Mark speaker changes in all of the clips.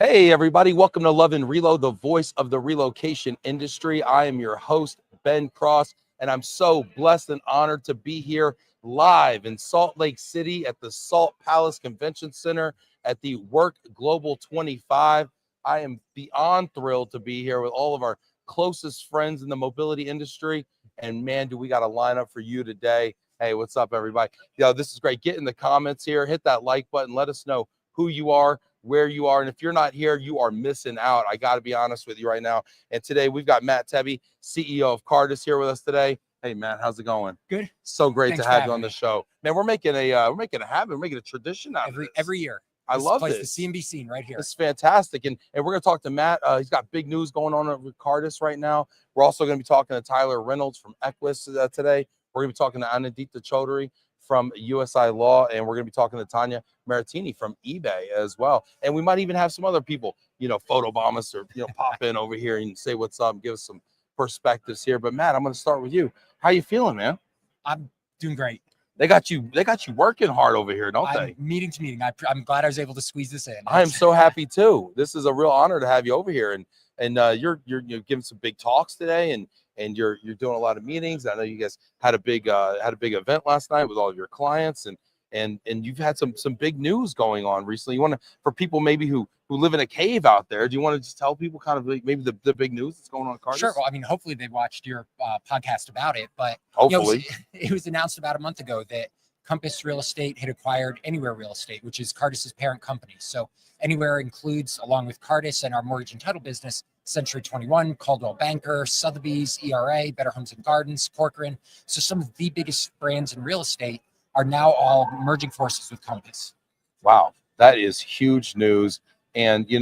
Speaker 1: Hey, everybody. Welcome to Love and Reload, the voice of the relocation industry. I am your host, Ben Cross, and I'm so blessed and honored to be here live in Salt Lake City at the Salt Palace Convention Center at the WERC Global 25. I am beyond thrilled to be here with all of our closest friends in the mobility industry. And man, do we got a lineup for you today. Hey, what's up, everybody? This is great. Get in the comments here. Hit that like button. Let us know who you are, where you are, and if you're not here, you are missing out. I got to be honest with you right now. And today we've got Matt Tebbe, CEO of Cartus, here with us today. Hey, Matt, how's it going?
Speaker 2: Good.
Speaker 1: So great
Speaker 2: Thanks
Speaker 1: to have you on the show, man. We're making a habit, we're making a tradition out of this.
Speaker 2: Every year.
Speaker 1: I love this.
Speaker 2: The CNB scene right here.
Speaker 1: It's fantastic, and we're gonna talk to Matt. He's got big news going on with Cartus right now. We're also gonna be talking to Tyler Reynolds from Equus today. We're gonna be talking to Anindita Chowdhury from USI Law, and we're going to be talking to Tanya Mariottini from eBay as well. And we might even have some other people, photobomb us or, pop in over here and say what's up, give us some perspectives here. But Matt, I'm going to start with you. How you feeling, man?
Speaker 2: I'm doing great.
Speaker 1: They got you working hard over here, don't they?
Speaker 2: Meeting to meeting. I'm glad I was able to squeeze this in.
Speaker 1: I am so happy too. This is a real honor to have you over here, and you're giving some big talks today, and you're doing a lot of meetings. I know you guys had a big event last night with all of your clients, and you've had some big news going on recently. You want to, for people maybe who live in a cave out there, do you want to just tell people kind of maybe the big news that's going on at Cartus?
Speaker 2: Sure. Well, I mean, hopefully they watched your podcast about it, but
Speaker 1: hopefully
Speaker 2: it was announced about a month ago that Compass Real Estate had acquired Anywhere Real Estate, which is Cartus's parent company. So Anywhere includes, along with Cartus and our mortgage and title business, Century 21, Caldwell Banker, Sotheby's, ERA, Better Homes and Gardens, Corcoran. So some of the biggest brands in real estate are now all merging forces with Compass.
Speaker 1: Wow, that is huge news. And we've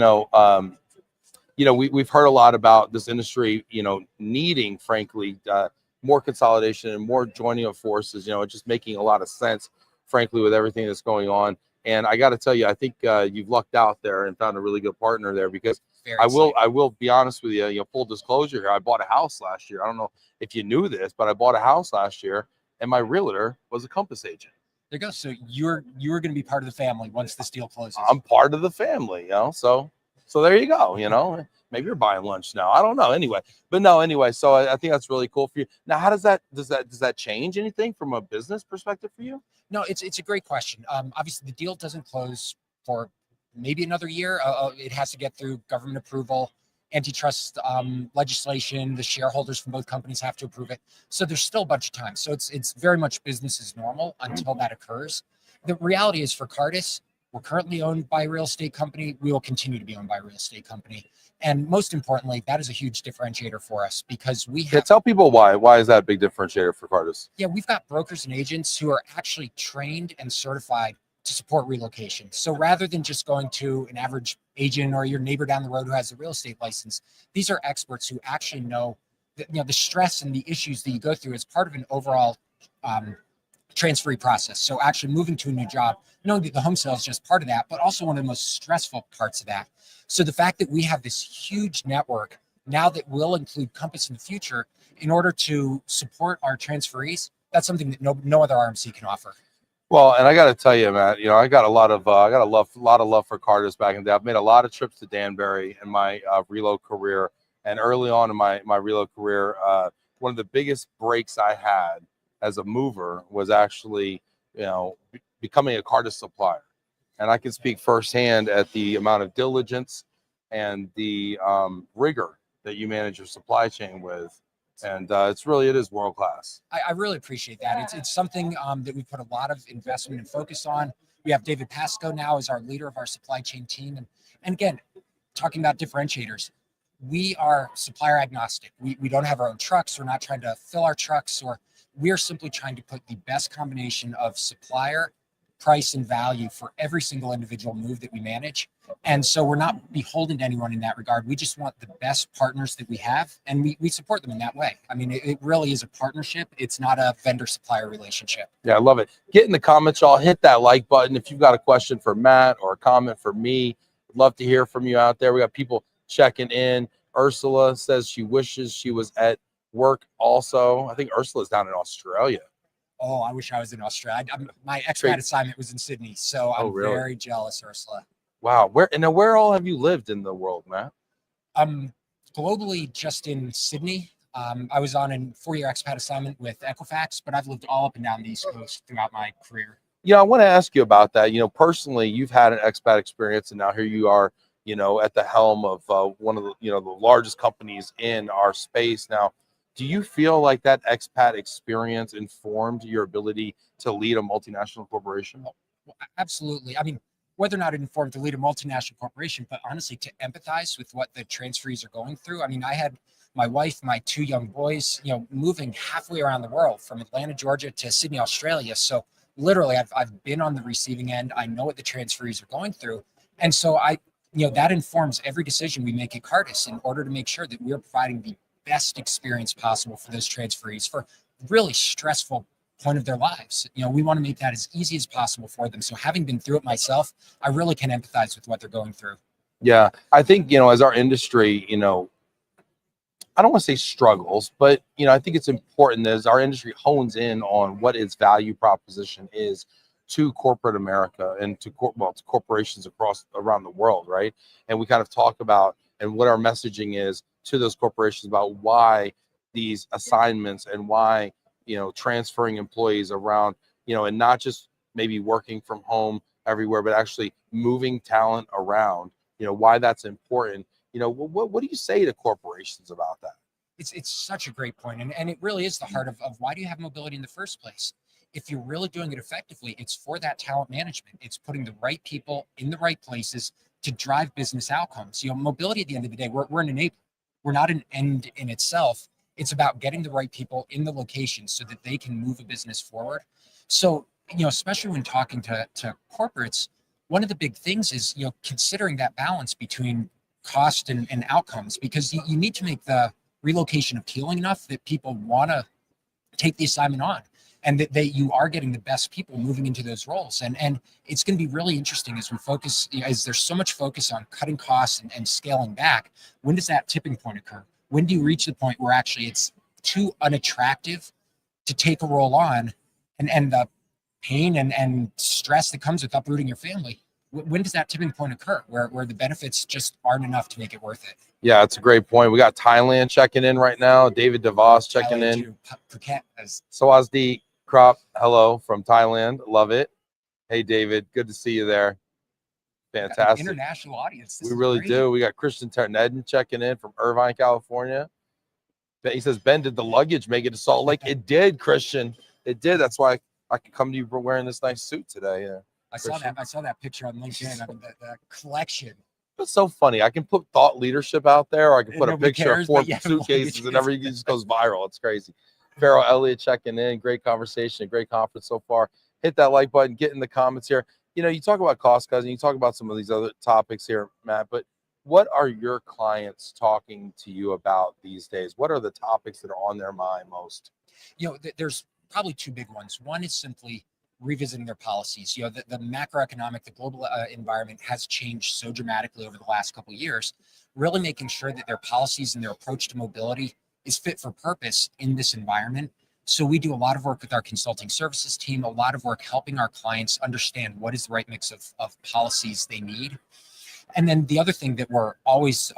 Speaker 1: heard a lot about this industry, needing, frankly, more consolidation and more joining of forces. Just making a lot of sense, frankly, with everything that's going on. And I got to tell you, I think you've lucked out there and found a really good partner there, because I will be honest with you, full disclosure here. I bought a house last year. I don't know if you knew this, but I bought a house last year, and my realtor was a Compass agent.
Speaker 2: There you go. So you're going to be part of the family once this deal closes.
Speaker 1: I'm part of the family, so there you go. Maybe you're buying lunch now. I don't know. Anyway. So I think that's really cool for you. Now, how does that change anything from a business perspective for you?
Speaker 2: No, it's a great question. Obviously, the deal doesn't close for maybe another year. It has to get through government approval, antitrust legislation. The shareholders from both companies have to approve it. So there's still a bunch of time. So it's very much business as normal until that occurs. The reality is, for Cartus, we're currently owned by a real estate company. We will continue to be owned by a real estate company. And most importantly, that is a huge differentiator for us, because we have—
Speaker 1: tell people why. Why is that a big differentiator for Cartus?
Speaker 2: Yeah, we've got brokers and agents who are actually trained and certified to support relocation. So rather than just going to an average agent or your neighbor down the road who has a real estate license, these are experts who actually know that, the stress and the issues that you go through as part of an overall transferee process. So actually moving to a new job, knowing that the home sale is just part of that, but also one of the most stressful parts of that. So the fact that we have this huge network now that will include Compass in the future in order to support our transferees, that's something that no other RMC can offer.
Speaker 1: Well, and I got to tell you, Matt, I got a lot of love for Cartus back in the day. I've made a lot of trips to Danbury in my reload career, and early on in my reload career, one of the biggest breaks I had as a mover was actually, becoming a Cartus supplier. And I can speak firsthand at the amount of diligence and the rigor that you manage your supply chain with. And it is world class.
Speaker 2: I really appreciate that. It's something that we put a lot of investment and focus on. We have David Pasco now as our leader of our supply chain team. And again, talking about differentiators, we are supplier agnostic. We don't have our own trucks. We're not trying to fill our trucks, or we're simply trying to put the best combination of supplier, price, and value for every single individual move that we manage. And so we're not beholden to anyone in that regard. We just want the best partners that we have, and we support them in that way. I mean, it really is a partnership. It's not a vendor-supplier relationship.
Speaker 1: Yeah, I love it. Get in the comments, y'all. Hit that like button. If you've got a question for Matt or a comment for me, I'd love to hear from you out there. We got people checking in. Ursula says she wishes she was at work also. I think Ursula's down in Australia.
Speaker 2: Oh, I wish I was in Australia. My expat assignment was in Sydney, so I'm very jealous, Ursula.
Speaker 1: Wow. Where all have you lived in the world, Matt?
Speaker 2: Globally, just in Sydney. I was on a 4-year expat assignment with Equifax, but I've lived all up and down the East Coast throughout my career.
Speaker 1: Yeah, I want to ask you about that. Personally, you've had an expat experience, and now here you are, at the helm of one of the, the largest companies in our space. Now, do you feel like that expat experience informed your ability to lead a multinational corporation?
Speaker 2: Well, absolutely. I mean, whether or not it informed to lead a multinational corporation, but honestly, to empathize with what the transferees are going through. I mean, I had my wife, my 2 young boys, moving halfway around the world from Atlanta, Georgia to Sydney, Australia. So literally, I've been on the receiving end. I know what the transferees are going through. And so that informs every decision we make at Cardis in order to make sure that we are providing the best experience possible for those transferees for really stressful point of their lives. We want to make that as easy as possible for them. So having been through it myself, I really can empathize with what they're going through.
Speaker 1: Yeah, I think, as our industry, I don't want to say struggles, but, I think it's important as our industry hones in on what its value proposition is to corporate America and to corporations around the world, right? And we kind of talk about and what our messaging is to those corporations about why these assignments and why, transferring employees around, and not just maybe working from home everywhere, but actually moving talent around, why that's important. What do you say to corporations about that?
Speaker 2: It's such a great point. And it really is the heart of why do you have mobility in the first place? If you're really doing it effectively, it's for that talent management. It's putting the right people in the right places to drive business outcomes. Mobility at the end of the day, we're an enabler. We're not an end in itself. It's about getting the right people in the location so that they can move a business forward. So, especially when talking to corporates, one of the big things is, considering that balance between cost and outcomes, because you need to make the relocation appealing enough that people want to take the assignment on, and that you are getting the best people moving into those roles. And it's going to be really interesting as we focus, as there's so much focus on cutting costs and scaling back. When does that tipping point occur? When do you reach the point where actually it's too unattractive to take a role on, and the pain and stress that comes with uprooting your family? When does that tipping point occur where the benefits just aren't enough to make it worth it?
Speaker 1: Yeah, it's a great point. We got Thailand checking in right now. David DeVos checking in. Sawasdee Crop, hello from Thailand. Love it. Hey, David, good to see you there. Fantastic.
Speaker 2: International audience.
Speaker 1: We really do. We got Christian Ternedden checking in from Irvine, California. He says, Ben, did the luggage make it to Salt Lake? It did, Christian. It did. That's why I could come to you for wearing this nice suit today. Yeah.
Speaker 2: I saw that picture on LinkedIn. I mean, the collection.
Speaker 1: It's so funny. I can put thought leadership out there, or I can put a picture of 4 suitcases and everything just goes viral. It's crazy. Farrell Elliott checking in. Great conversation, great conference so far. Hit that like button, get in the comments here. You talk about cost cutting, you talk about some of these other topics here, Matt, but what are your clients talking to you about these days? What are the topics that are on their mind most?
Speaker 2: There's probably 2 big ones. One is simply revisiting their policies. The macroeconomic, the global environment has changed so dramatically over the last couple of years, really making sure that their policies and their approach to mobility is fit for purpose in this environment. So we do a lot of work with our consulting services team, a lot of work helping our clients understand what is the right mix of policies they need. And then the other thing that we're always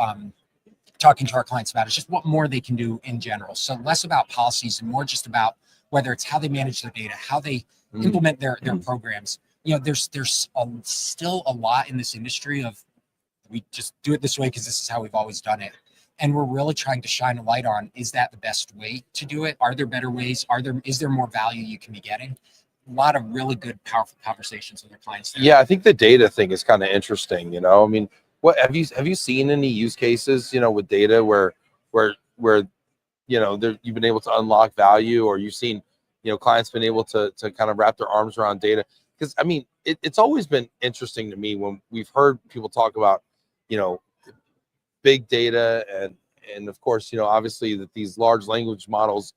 Speaker 2: talking to our clients about is just what more they can do in general. So less about policies and more just about whether it's how they manage their data, how they implement their programs. There's still a lot in this industry of we just do it this way because this is how we've always done it. And we're really trying to shine a light on, is that the best way to do it? Are there better ways? Is there more value you can be getting? A lot of really good, powerful conversations with your clients there.
Speaker 1: Yeah, I think the data thing is kind of interesting. I mean, what have you seen any use cases, with data where you've been able to unlock value, or you've seen, clients been able to kind of wrap their arms around data? Because I mean, it's always been interesting to me when we've heard people talk about, big data and of course, obviously that these large language models,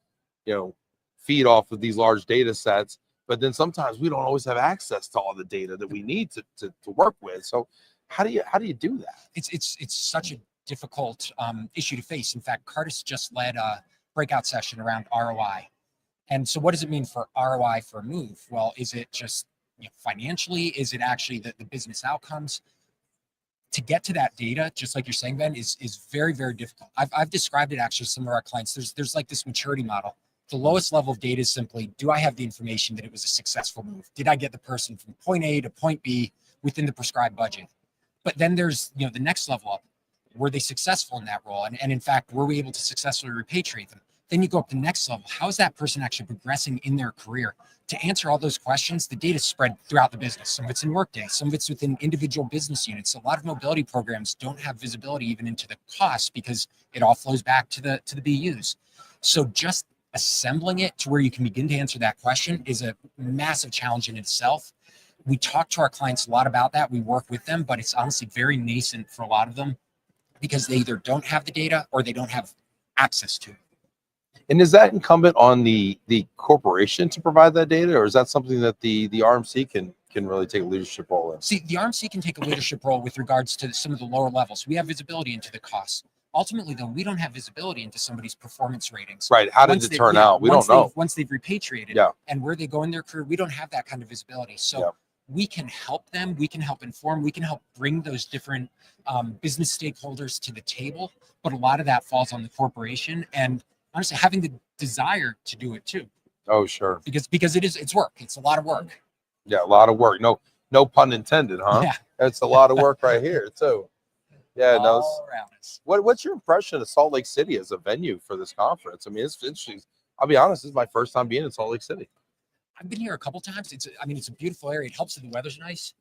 Speaker 1: feed off of these large data sets, but then sometimes we don't always have access to all the data that we need to work with. So how do you do that?
Speaker 2: It's such a difficult issue to face. In fact, Cardis just led a breakout session around ROI. And so what does it mean for ROI for a move? Well, is it just financially? Is it actually the business outcomes? to get to that data, just like you're saying, Ben, is very, very difficult. I've described it actually to some of our clients. There's like this maturity model. The lowest level of data is simply, do I have the information that it was a successful move? Did I get the person from point A to point B within the prescribed budget? But then there's, the next level up. Were they successful in that role? And in fact, were we able to successfully repatriate them? Then you go up to the next level. How is that person actually progressing in their career? To answer all those questions, the data is spread throughout the business. Some of it's in Workday, some of it's within individual business units. A lot of mobility programs don't have visibility even into the costs because it all flows back to the BUs. So just assembling it to where you can begin to answer that question is a massive challenge in itself. We talk to our clients a lot about that. We work with them, but it's honestly very nascent for a lot of them because they either don't have the data or they don't have access to it.
Speaker 1: And is that incumbent on the corporation to provide that data, or is that something that the RMC can really take a leadership role in?
Speaker 2: See, the RMC can take a leadership role with regards to some of the lower levels. We have visibility into the costs. Ultimately, though, we don't have visibility into somebody's performance ratings.
Speaker 1: Right. How did it turn out? We don't know.
Speaker 2: Once they've repatriated and where they go in their career, we don't have that kind of visibility. So we can help them. We can help inform. We can help bring those different business stakeholders to the table. But a lot of that falls on the corporation and honestly having the desire to do it too.
Speaker 1: Oh, sure.
Speaker 2: Because it's work. It's a lot of work.
Speaker 1: Yeah, a lot of work. No pun intended, huh?
Speaker 2: Yeah.
Speaker 1: It's a lot of work right here too. Yeah,
Speaker 2: all around us.
Speaker 1: What's your impression of Salt Lake City as a venue for this conference? I mean, it's interesting. I'll be honest, this is my first time being in Salt Lake City.
Speaker 2: I've been here a couple times. It's a beautiful area. It helps that the weather's nice.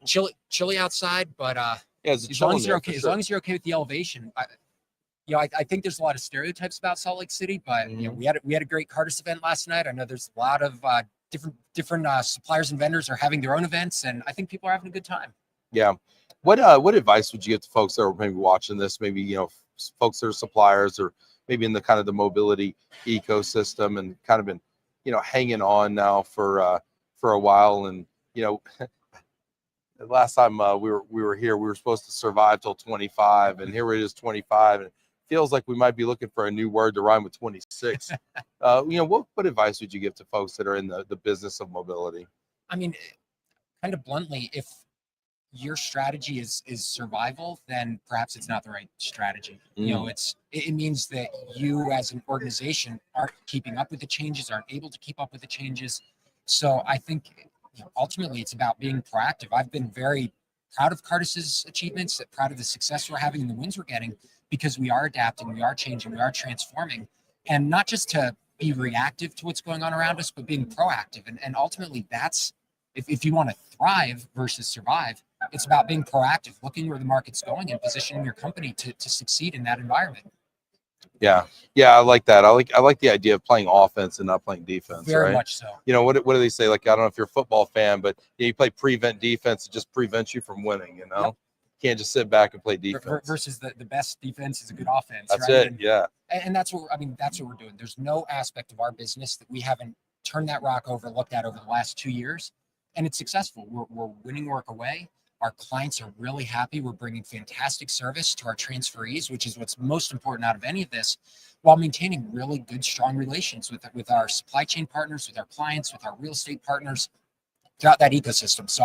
Speaker 2: Chilly outside, but as long as you're okay, as long as you're okay with the elevation. I think there's a lot of stereotypes about Salt Lake City, but we had a great Cardis event last night. I know there's a lot of different suppliers and vendors are having their own events, and I think people are having a good time.
Speaker 1: Yeah. What advice would you give to folks that are maybe watching this? Maybe folks that are suppliers or maybe in the kind of the mobility ecosystem and kind of been hanging on now for a while. And the last time we were here, we were supposed to survive till 25, and here it is 25, and it feels like we might be looking for a new word to rhyme with 26. What advice would you give to folks that are in the business of mobility?
Speaker 2: I mean, kind of bluntly, if your strategy is survival, then perhaps it's not the right strategy. It means that you as an organization aren't keeping up with the changes, aren't able to keep up with the changes. So I think ultimately it's about being proactive. I've been very proud of Cardis's achievements, proud of the success we're having and the wins we're getting, because we are adapting, we are changing, we are transforming, and not just to be reactive to what's going on around us, but being proactive. And ultimately that's, if you want to thrive versus survive, it's about being proactive, looking where the market's going and positioning your company to succeed in that environment.
Speaker 1: Yeah, I like that. I like the idea of playing offense and not playing defense.
Speaker 2: Very
Speaker 1: right?
Speaker 2: much so.
Speaker 1: What do they say? Like, I don't know if you're a football fan, but you play prevent defense. It just prevents you from winning. You can't just sit back and play defense.
Speaker 2: Versus the best defense is a good offense.
Speaker 1: That's
Speaker 2: right?
Speaker 1: it. Yeah.
Speaker 2: And that's what we're doing. There's no aspect of our business that we haven't turned that rock over, looked at over the last 2 years, and it's successful. We're winning work away. Our clients are really happy. We're bringing fantastic service to our transferees, which is what's most important out of any of this, while maintaining really good, strong relations with our supply chain partners, with our clients, with our real estate partners throughout that ecosystem. So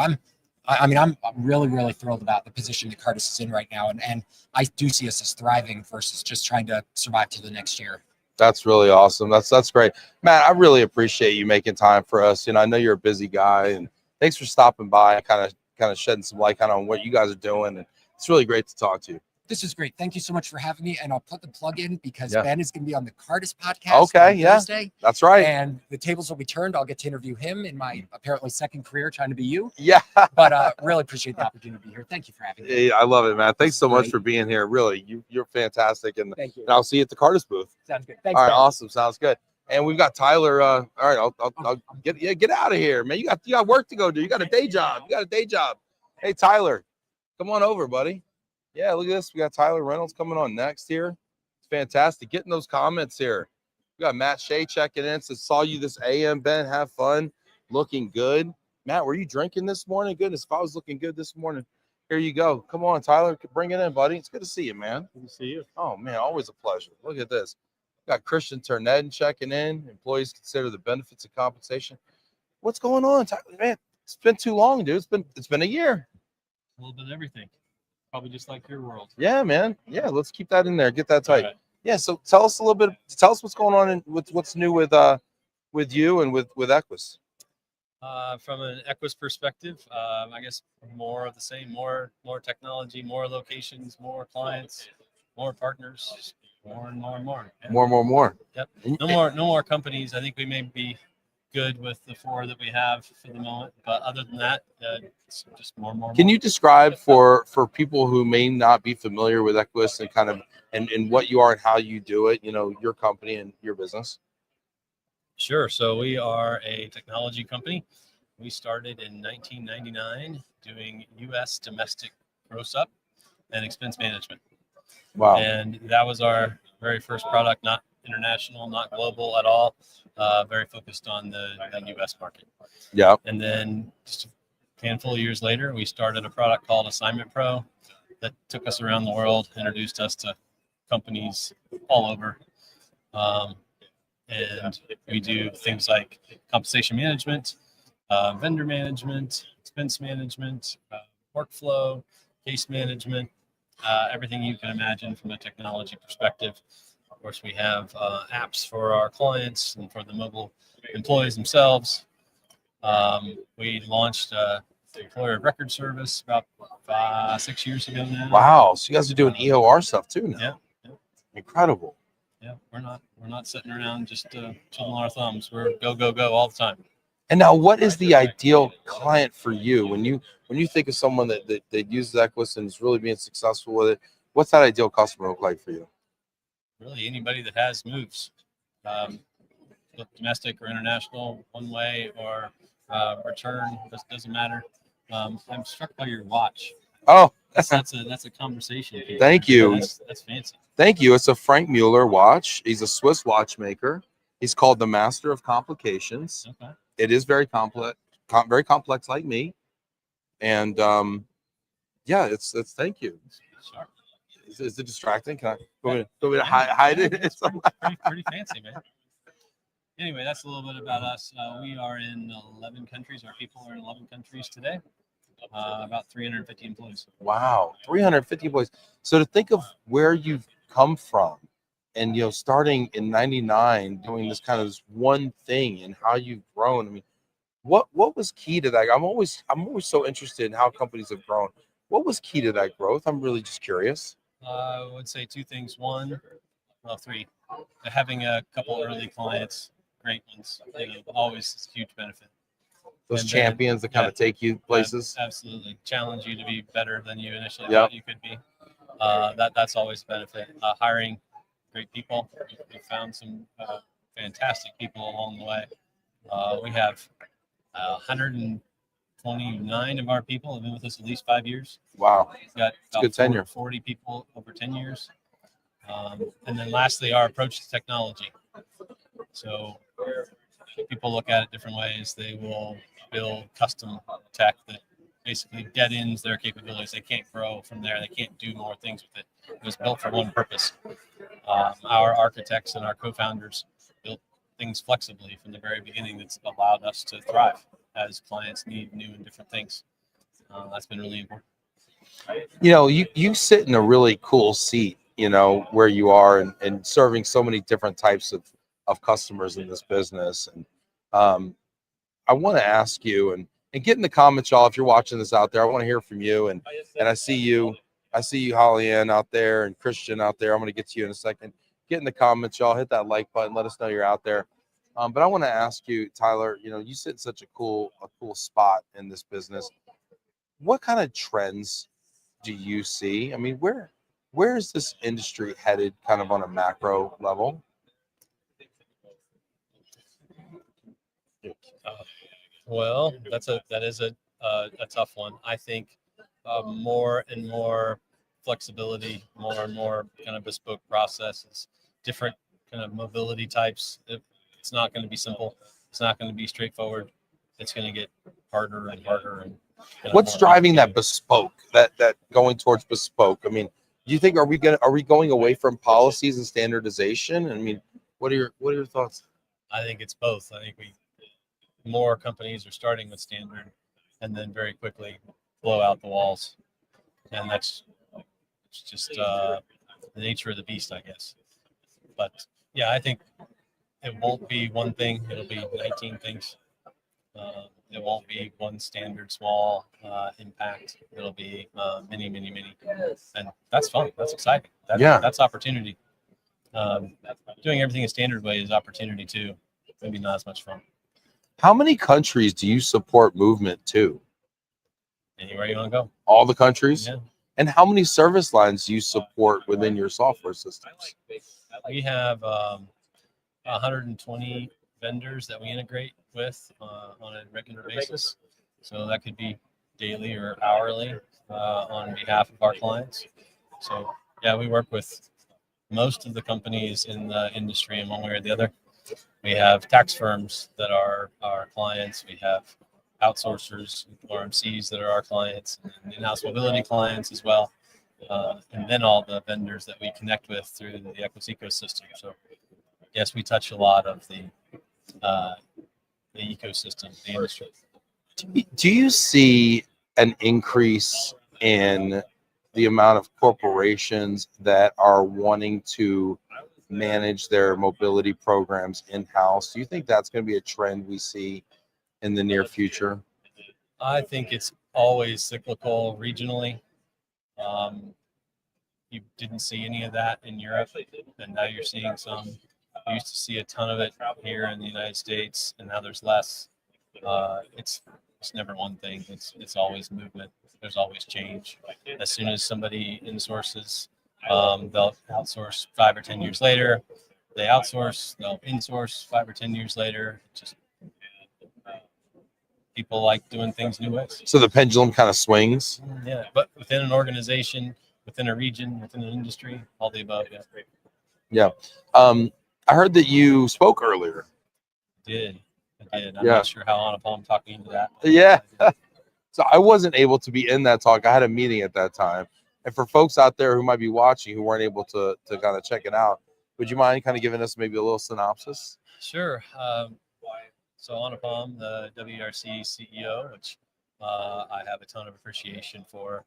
Speaker 2: I'm really, really thrilled about the position that Cardis is in right now. And I do see us as thriving versus just trying to survive to the next year.
Speaker 1: That's really awesome. That's great. Matt, I really appreciate you making time for us. I know you're a busy guy, and thanks for stopping by and kind of shedding some light on what you guys are doing. And it's really great to talk to you.
Speaker 2: This is great. Thank you so much for having me. And I'll put the plug in because Ben is going to be on the Cardis podcast on Thursday.
Speaker 1: That's right.
Speaker 2: And the tables will be turned. I'll get to interview him in my apparently second career trying to be you.
Speaker 1: Yeah.
Speaker 2: But really appreciate the opportunity to be here. Thank you for having me.
Speaker 1: Yeah, I love it, man. Thanks so much for being here. Really, you're fantastic. And
Speaker 2: thank you.
Speaker 1: And I'll see you at the Cardis booth.
Speaker 2: Sounds good. Thanks.
Speaker 1: All right,
Speaker 2: Ben.
Speaker 1: awesome. Sounds good. And we've got Tyler. All right, I'll get out of here, man. You got work to go do. You got a day job. Hey, Tyler, come on over, buddy. Yeah, look at this. We got Tyler Reynolds coming on next here. It's fantastic. Getting those comments here. We got Matt Shea checking in. Says, saw you this AM, Ben. Have fun. Looking good. Matt, were you drinking this morning? Goodness, if I was looking good this morning. Here you go. Come on, Tyler. Bring it in, buddy. It's good to see you, man.
Speaker 3: Good to see you.
Speaker 1: Oh, man, always a pleasure. Look at this. We got Christian Turnedden checking in. Employees consider the benefits of compensation. What's going on, Tyler? Man, it's been too long, dude. It's been a year.
Speaker 3: A little bit of everything. probably just like your world.
Speaker 1: Yeah, man. Yeah, let's keep that in there. Get that
Speaker 3: All
Speaker 1: tight.
Speaker 3: right.
Speaker 1: Yeah. So tell us a little bit. Tell us what's going on with what's new with you and with Equus.
Speaker 3: From an Equus perspective, I guess more of the same, more technology, more locations, more clients, more partners, just more and more and more. Yeah.
Speaker 1: More.
Speaker 3: Yep.
Speaker 1: And-
Speaker 3: No more companies. I think we may be good with the 4 that we have for the moment, but other than that, it's just more and more.
Speaker 1: Can you describe for people who may not be familiar with Equus and kind of and what you are and how you do it? You know, your company and your business.
Speaker 3: Sure. So we are a technology company. We started in 1999 doing U.S. domestic gross up and expense management.
Speaker 1: Wow.
Speaker 3: And that was our very first product, not international, not global at all, very focused on the U.S. market.
Speaker 1: Yeah.
Speaker 3: And then just a handful of years later, we started a product called Assignment Pro that took us around the world, introduced us to companies all over. And we do things like compensation management, vendor management, expense management, workflow, case management, everything you can imagine from a technology perspective. Of course, we have apps for our clients and for the mobile employees themselves. We launched the employer of record service about 6 years ago now.
Speaker 1: Wow. So you guys are doing EOR stuff too now.
Speaker 3: Yeah.
Speaker 1: Incredible.
Speaker 3: Yeah, we're not sitting around just twiddling our thumbs. We're go all the time.
Speaker 1: And now, what is the ideal client for you when you think of someone that uses Equus and is really being successful with it? What's that ideal customer look like for you?
Speaker 3: Really, anybody that has moves, domestic or international, one way or return, doesn't matter. I'm struck by your watch.
Speaker 1: Oh,
Speaker 3: that's a conversation piece.
Speaker 1: Thank you.
Speaker 3: That's fancy.
Speaker 1: Thank you. It's a Frank Mueller watch. He's a Swiss watchmaker. He's called the Master of Complications.
Speaker 3: Okay.
Speaker 1: It is very complex, very complex, like me. And yeah, it's thank you.
Speaker 3: Sure.
Speaker 1: Is it distracting? Can I go to hide it?
Speaker 3: It's pretty fancy, man. Anyway, that's a little bit about us. We are in 11 countries. Our people are in 11 countries today. About 350 employees.
Speaker 1: Wow, 350 employees. So to think of where you've come from, and starting in '99, doing this kind of this one thing, and how you've grown. I mean, what was key to that? I'm always so interested in how companies have grown. What was key to that growth? I'm really just curious.
Speaker 3: I would say 2 things. 3. Having a couple early clients, great ones, always is a huge benefit.
Speaker 1: Those champions that kind of take you places.
Speaker 3: Absolutely. Challenge you to be better than you initially thought you could be. That's always a benefit. Hiring great people. We've found some fantastic people along the way. We have 129 of our people have been with us at least 5 years.
Speaker 1: Wow.
Speaker 3: We've got
Speaker 1: good tenure.
Speaker 3: 40 people over 10 years. And then lastly, our approach to technology. So people look at it different ways. They will build custom tech that basically dead ends their capabilities. They can't grow from there. They can't do more things with it. It was built for one purpose. Our architects and our co-founders built things flexibly from the very beginning that's allowed us to thrive as clients need new and different things. That's been really important.
Speaker 1: You sit in a really cool seat, where you are and serving so many different types of customers in this business. And I want to ask you and get in the comments, y'all, if you're watching this out there. I want to hear from you. And I see you, Holly Ann out there and Christian out there. I'm going to get to you in a second. Get in the comments, y'all. Hit that like button. Let us know you're out there. But I want to ask you, Tyler, you sit in such a cool spot in this business. What kind of trends do you see? I mean, where is this industry headed kind of on a macro level?
Speaker 3: Well, that is a tough one. I think more and more flexibility, more and more kind of bespoke processes, different kind of mobility types. It's not going to be simple. It's not going to be straightforward. It's going to get harder and harder. And
Speaker 1: what's driving that bespoke? That going towards bespoke? I mean, do you think are we going away from policies and standardization? I mean, what are your thoughts?
Speaker 3: I think it's both. I think more companies are starting with standard and then very quickly blow out the walls. And that's It's just the nature of the beast, I guess. But yeah, I think it won't be one thing. It'll be 19 things. It won't be one standard small impact. It'll be many, many, many. And that's fun. That's exciting. That's opportunity. Doing everything a standard way is opportunity too. Maybe not as much fun.
Speaker 1: How many countries do you support movement to?
Speaker 3: Anywhere you want to go.
Speaker 1: All the countries?
Speaker 3: Yeah.
Speaker 1: And how many service lines do you support within your software systems?
Speaker 3: We have 120 vendors that we integrate with on a regular basis. So that could be daily or hourly on behalf of our clients. So yeah, we work with most of the companies in the industry in one way or the other. We have tax firms that are our clients. We have outsourcers, RMCs that are our clients, and in-house mobility clients as well. And then all the vendors that we connect with through the Equus ecosystem. So yes, we touch a lot of the ecosystem, the industry.
Speaker 1: Do you see an increase in the amount of corporations that are wanting to manage their mobility programs in-house? Do you think that's going to be a trend we see in the near future?
Speaker 3: I think it's always cyclical regionally. You didn't see any of that in Europe, and now you're seeing some. You used to see a ton of it here in the United States, and now there's less. It's never one thing. It's always movement. There's always change. As soon as somebody insources, they'll outsource 5 or 10 years later. They outsource, they'll insource 5 or 10 years later. Just people like doing things new ways.
Speaker 1: So the pendulum kind of swings.
Speaker 3: Yeah, but within an organization, within a region, within an industry, all the above. Yeah.
Speaker 1: Yeah. I heard that you spoke earlier.
Speaker 3: I did. I'm not sure how I'm talking into that.
Speaker 1: Yeah. So I wasn't able to be in that talk. I had a meeting at that time. And for folks out there who might be watching who weren't able to kind of check it out, would you mind kind of giving us maybe a little synopsis?
Speaker 3: Sure. So Anupam, the WRC CEO, which I have a ton of appreciation for,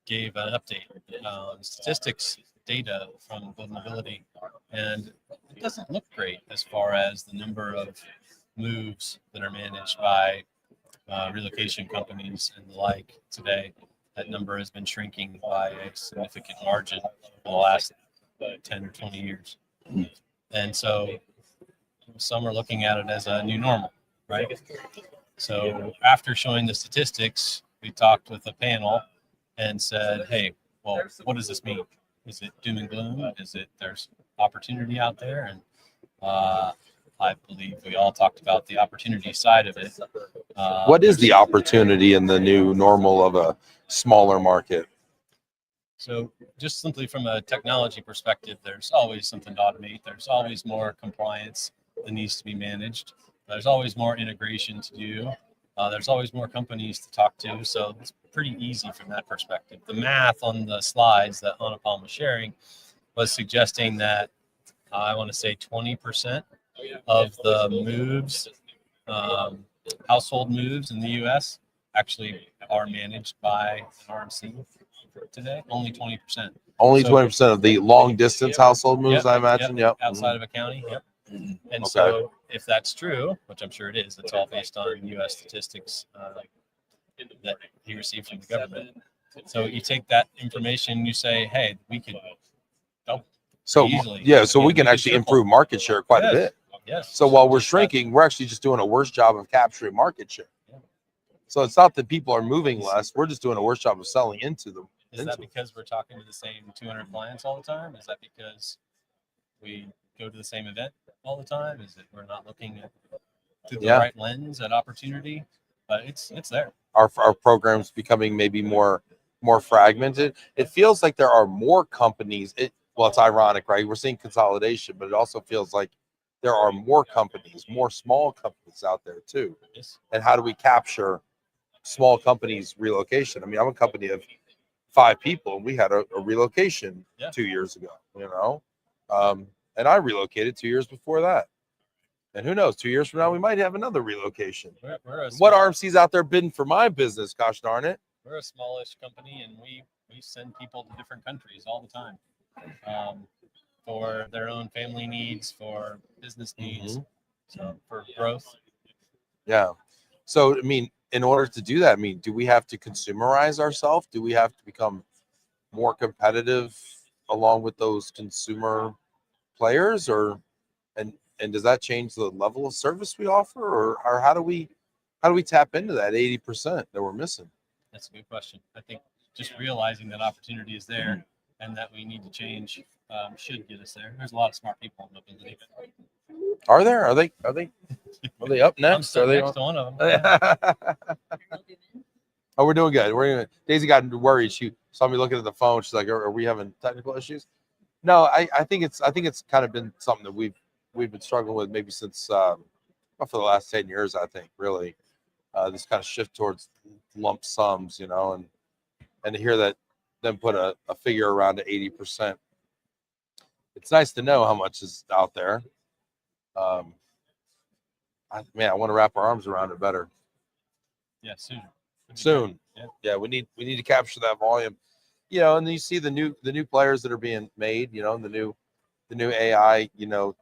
Speaker 3: gave an update on statistics data from Global Mobility, and it doesn't look great as far as the number of moves that are managed by relocation companies and the like today. That number has been shrinking by a significant margin over the last 10 or 20 years. And so some are looking at it as a new normal, right? So after showing the statistics, we talked with a panel and said, hey, well, what does this mean? Is it doom and gloom? Is it there's opportunity out there? And I believe we all talked about the opportunity side of it.
Speaker 1: What is the opportunity in the new normal of a smaller market?
Speaker 3: So just simply from a technology perspective, there's always something to automate. There's always more compliance that needs to be managed. There's always more integration to do. There's always more companies to talk to. So it's pretty easy from that perspective. The math on the slides that Anupam was sharing was suggesting that I want to say 20% of the moves, household moves in the U.S. actually are managed by an RMC today. Only 20%.
Speaker 1: Only 20% of the long distance household moves, I imagine. Yep.
Speaker 3: Outside of a county. Yep. And so if that's true, which I'm sure it is, it's all based on U.S. statistics that he received from the government. So you take that information, you say, hey, we could double.
Speaker 1: So
Speaker 3: easily.
Speaker 1: yeah, so we can actually improve market share quite a bit.
Speaker 3: Yes.
Speaker 1: So while we're shrinking, we're actually just doing a worse job of capturing market share.
Speaker 3: Yeah.
Speaker 1: So it's not that people are moving less; we're just doing a worse job of selling into them.
Speaker 3: Is that because we're talking to the same 200 clients all the time? Is that because we go to the same event all the time? Is it we're not looking at through the right lens at opportunity? But it's there.
Speaker 1: Our program's becoming maybe more fragmented. It feels like there are more companies. Well, it's ironic, right? We're seeing consolidation, but it also feels like there are more companies, more small companies out there too.
Speaker 3: Yes.
Speaker 1: And how do we capture small companies relocation? I mean, I'm a company of 5 people, and we had a relocation 2 years ago, and I relocated 2 years before that. And who knows, 2 years from now, we might have another relocation.
Speaker 3: We're
Speaker 1: what RMC's out there bidding for my business? Gosh darn it.
Speaker 3: we're a smallish company, and we send people to different countries all the time, for their own family needs, for business needs, so for growth.
Speaker 1: Yeah. So, I mean, in order to do that, I mean, do we have to consumerize ourselves? Do we have to become more competitive along with those consumer players, or and does that change the level of service we offer, or how do we tap into that 80% that we're missing?
Speaker 3: That's a good question. I think just realizing that opportunity is there and that we need to change should get us there. There's a lot of smart people in mobility.
Speaker 1: Are there? Are they up
Speaker 3: I'm
Speaker 1: next? Are
Speaker 3: sitting
Speaker 1: they
Speaker 3: next to one of them. Yeah.
Speaker 1: Oh, we're doing good. Daisy got worried. She saw me looking at the phone. She's like, "Are we having technical issues?" No, I think it's kind of been something that we've been struggling with maybe since for the last 10 years. I think really this kind of shift towards lump sums, you know, and to hear that then put a figure around to 80%. It's nice to know how much is out there. I want to wrap our arms around it better.
Speaker 3: Yeah,
Speaker 1: Soon.
Speaker 3: Yeah,
Speaker 1: we need to capture that volume, you know. And then you see the new players that are being made, you know, the new AI, you know,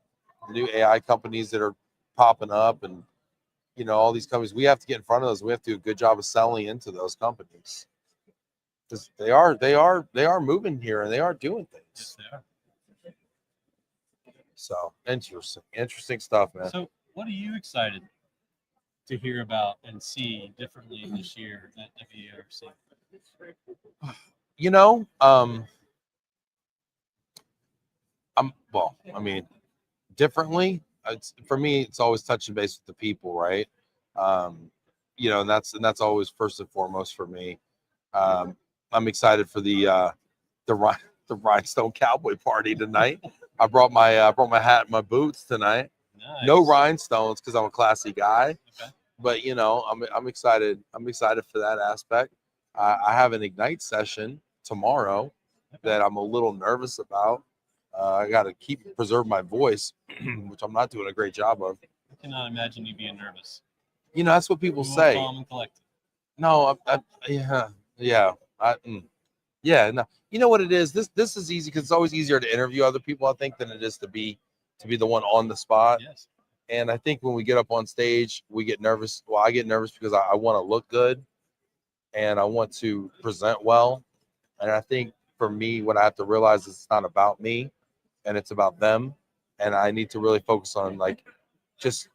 Speaker 1: the new AI companies that are popping up, and you know, all these companies. We have to get in front of those. We have to do a good job of selling into those companies, because they are moving here and they are doing things.
Speaker 3: Yes, they are.
Speaker 1: So interesting stuff, man.
Speaker 3: So what are you excited to hear about and see differently this year at WERC?
Speaker 1: You know, differently. For me, it's always touching base with the people, right? You know, and that's always first and foremost for me. I'm excited for the rhinestone cowboy party tonight. I brought my hat and my boots tonight.
Speaker 3: Nice.
Speaker 1: No rhinestones because I'm a classy guy.
Speaker 3: Okay.
Speaker 1: But you know, I'm excited. I'm excited for that aspect. I have an Ignite session tomorrow that I'm a little nervous about. I got to preserve my voice, which I'm not doing a great job of.
Speaker 3: I cannot imagine you being nervous.
Speaker 1: You know, that's what people
Speaker 3: You
Speaker 1: say.
Speaker 3: calm and collected.
Speaker 1: No, yeah. No. You know what it is? This is easy because it's always easier to interview other people, I think, than it is to be the one on the spot.
Speaker 3: Yes.
Speaker 1: And I think when we get up on stage, we get nervous. Well, I get nervous because I want to look good and I want to present well. And I think for me, what I have to realize is it's not about me and it's about them. And I need to really focus on like just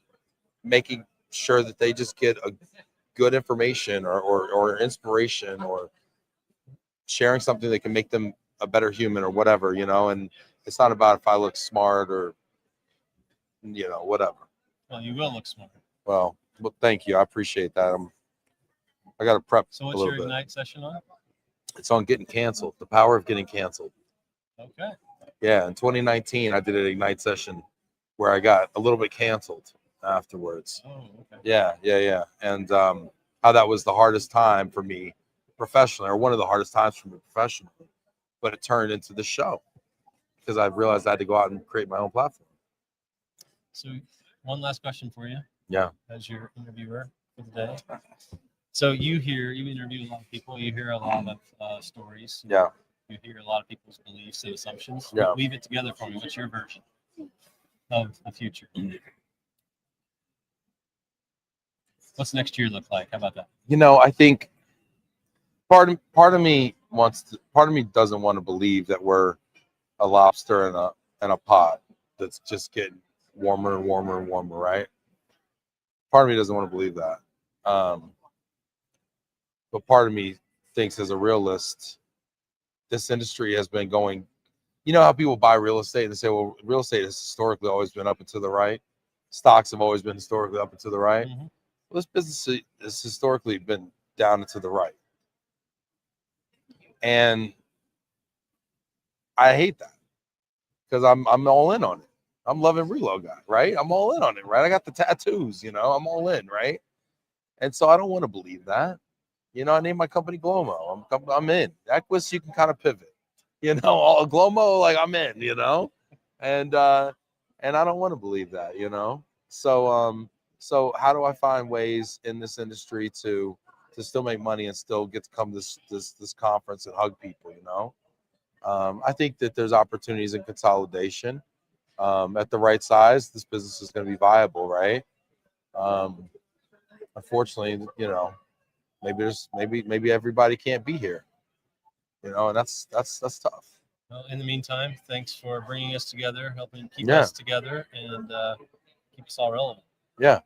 Speaker 1: making sure that they just get a good information or inspiration or sharing something that can make them a better human or whatever, you know. And it's not about if I look smart or, you know, whatever.
Speaker 3: Well, you will look smart.
Speaker 1: Well, thank you. I appreciate that. I got to prep.
Speaker 3: So what's your Ignite session on?
Speaker 1: It's on getting canceled. The power of getting canceled.
Speaker 3: Okay.
Speaker 1: Yeah, in 2019, I did an Ignite session where I got a little bit canceled afterwards.
Speaker 3: Oh, okay.
Speaker 1: Yeah. And how that was the hardest time for me professionally, or one of the hardest times for me professionally, but it turned into the show because I realized I had to go out and create my own platform.
Speaker 3: So one last question for you.
Speaker 1: Yeah.
Speaker 3: As your interviewer for the day. So you interview a lot of people, you hear a lot of stories.
Speaker 1: Yeah.
Speaker 3: You hear a lot of people's beliefs and assumptions.
Speaker 1: Yeah.
Speaker 3: Weave it together for me. What's your version of the future? What's next year look like? How about that?
Speaker 1: You know, I think part of me doesn't want to believe that we're a lobster in a pot that's just getting warmer and warmer and warmer, right? Part of me doesn't want to believe that. But part of me thinks, as a realist, this industry has been going. You know how people buy real estate and they say, well, real estate has historically always been up and to the right. Stocks have always been historically up and to the right.
Speaker 3: Mm-hmm.
Speaker 1: Well, this business has historically been down and to the right. And I hate that because I'm all in on it. I'm loving Relo guy, right? I'm all in on it, right? I got the tattoos, you know, I'm all in, right? And so I don't want to believe that. You know, I named my company Glomo. I'm in. Equus, you can kind of pivot. You know, all Glomo, like I'm in, you know? And I don't want to believe that, you know? So how do I find ways in this industry to to still make money and still get to come to this conference and hug people. I think that there's opportunities in consolidation. At the right size, this business is going to be viable, right? Unfortunately, maybe everybody can't be here, and that's tough.
Speaker 3: Well, in the meantime, thanks for bringing us together, helping keep us together, and keep us all relevant.
Speaker 1: Yeah.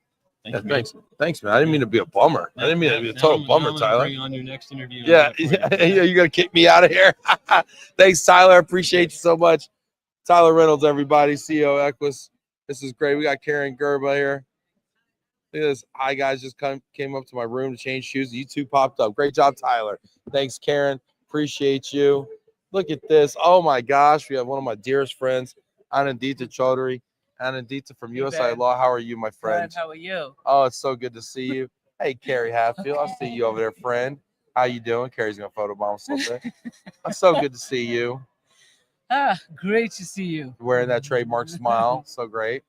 Speaker 3: Thanks.
Speaker 1: Thanks, man. I didn't mean to be a bummer. I didn't mean to be a total bummer, Tyler.
Speaker 3: Bring on your next interview.
Speaker 1: Yeah, you're gonna kick me out of here. Thanks, Tyler. I appreciate you so much. Tyler Reynolds, everybody, CEO Equus. This is great. We got Karen Gerba here. Look at this. Hi, guys. Just came up to my room to change shoes. You two popped up. Great job, Tyler. Thanks, Karen. Appreciate you. Look at this. Oh, my gosh. We have one of my dearest friends, Anindita Chowdhury. Anindita from USI Law. How are you, my friend?
Speaker 4: Good. How are you?
Speaker 1: Oh, it's so good to see you. Hey, Carrie Hatfield. I see you over there, friend. How you doing? Carrie's going to photobomb us a little bit. It's so good to see you.
Speaker 4: Great to see you.
Speaker 1: Wearing that trademark smile. So great.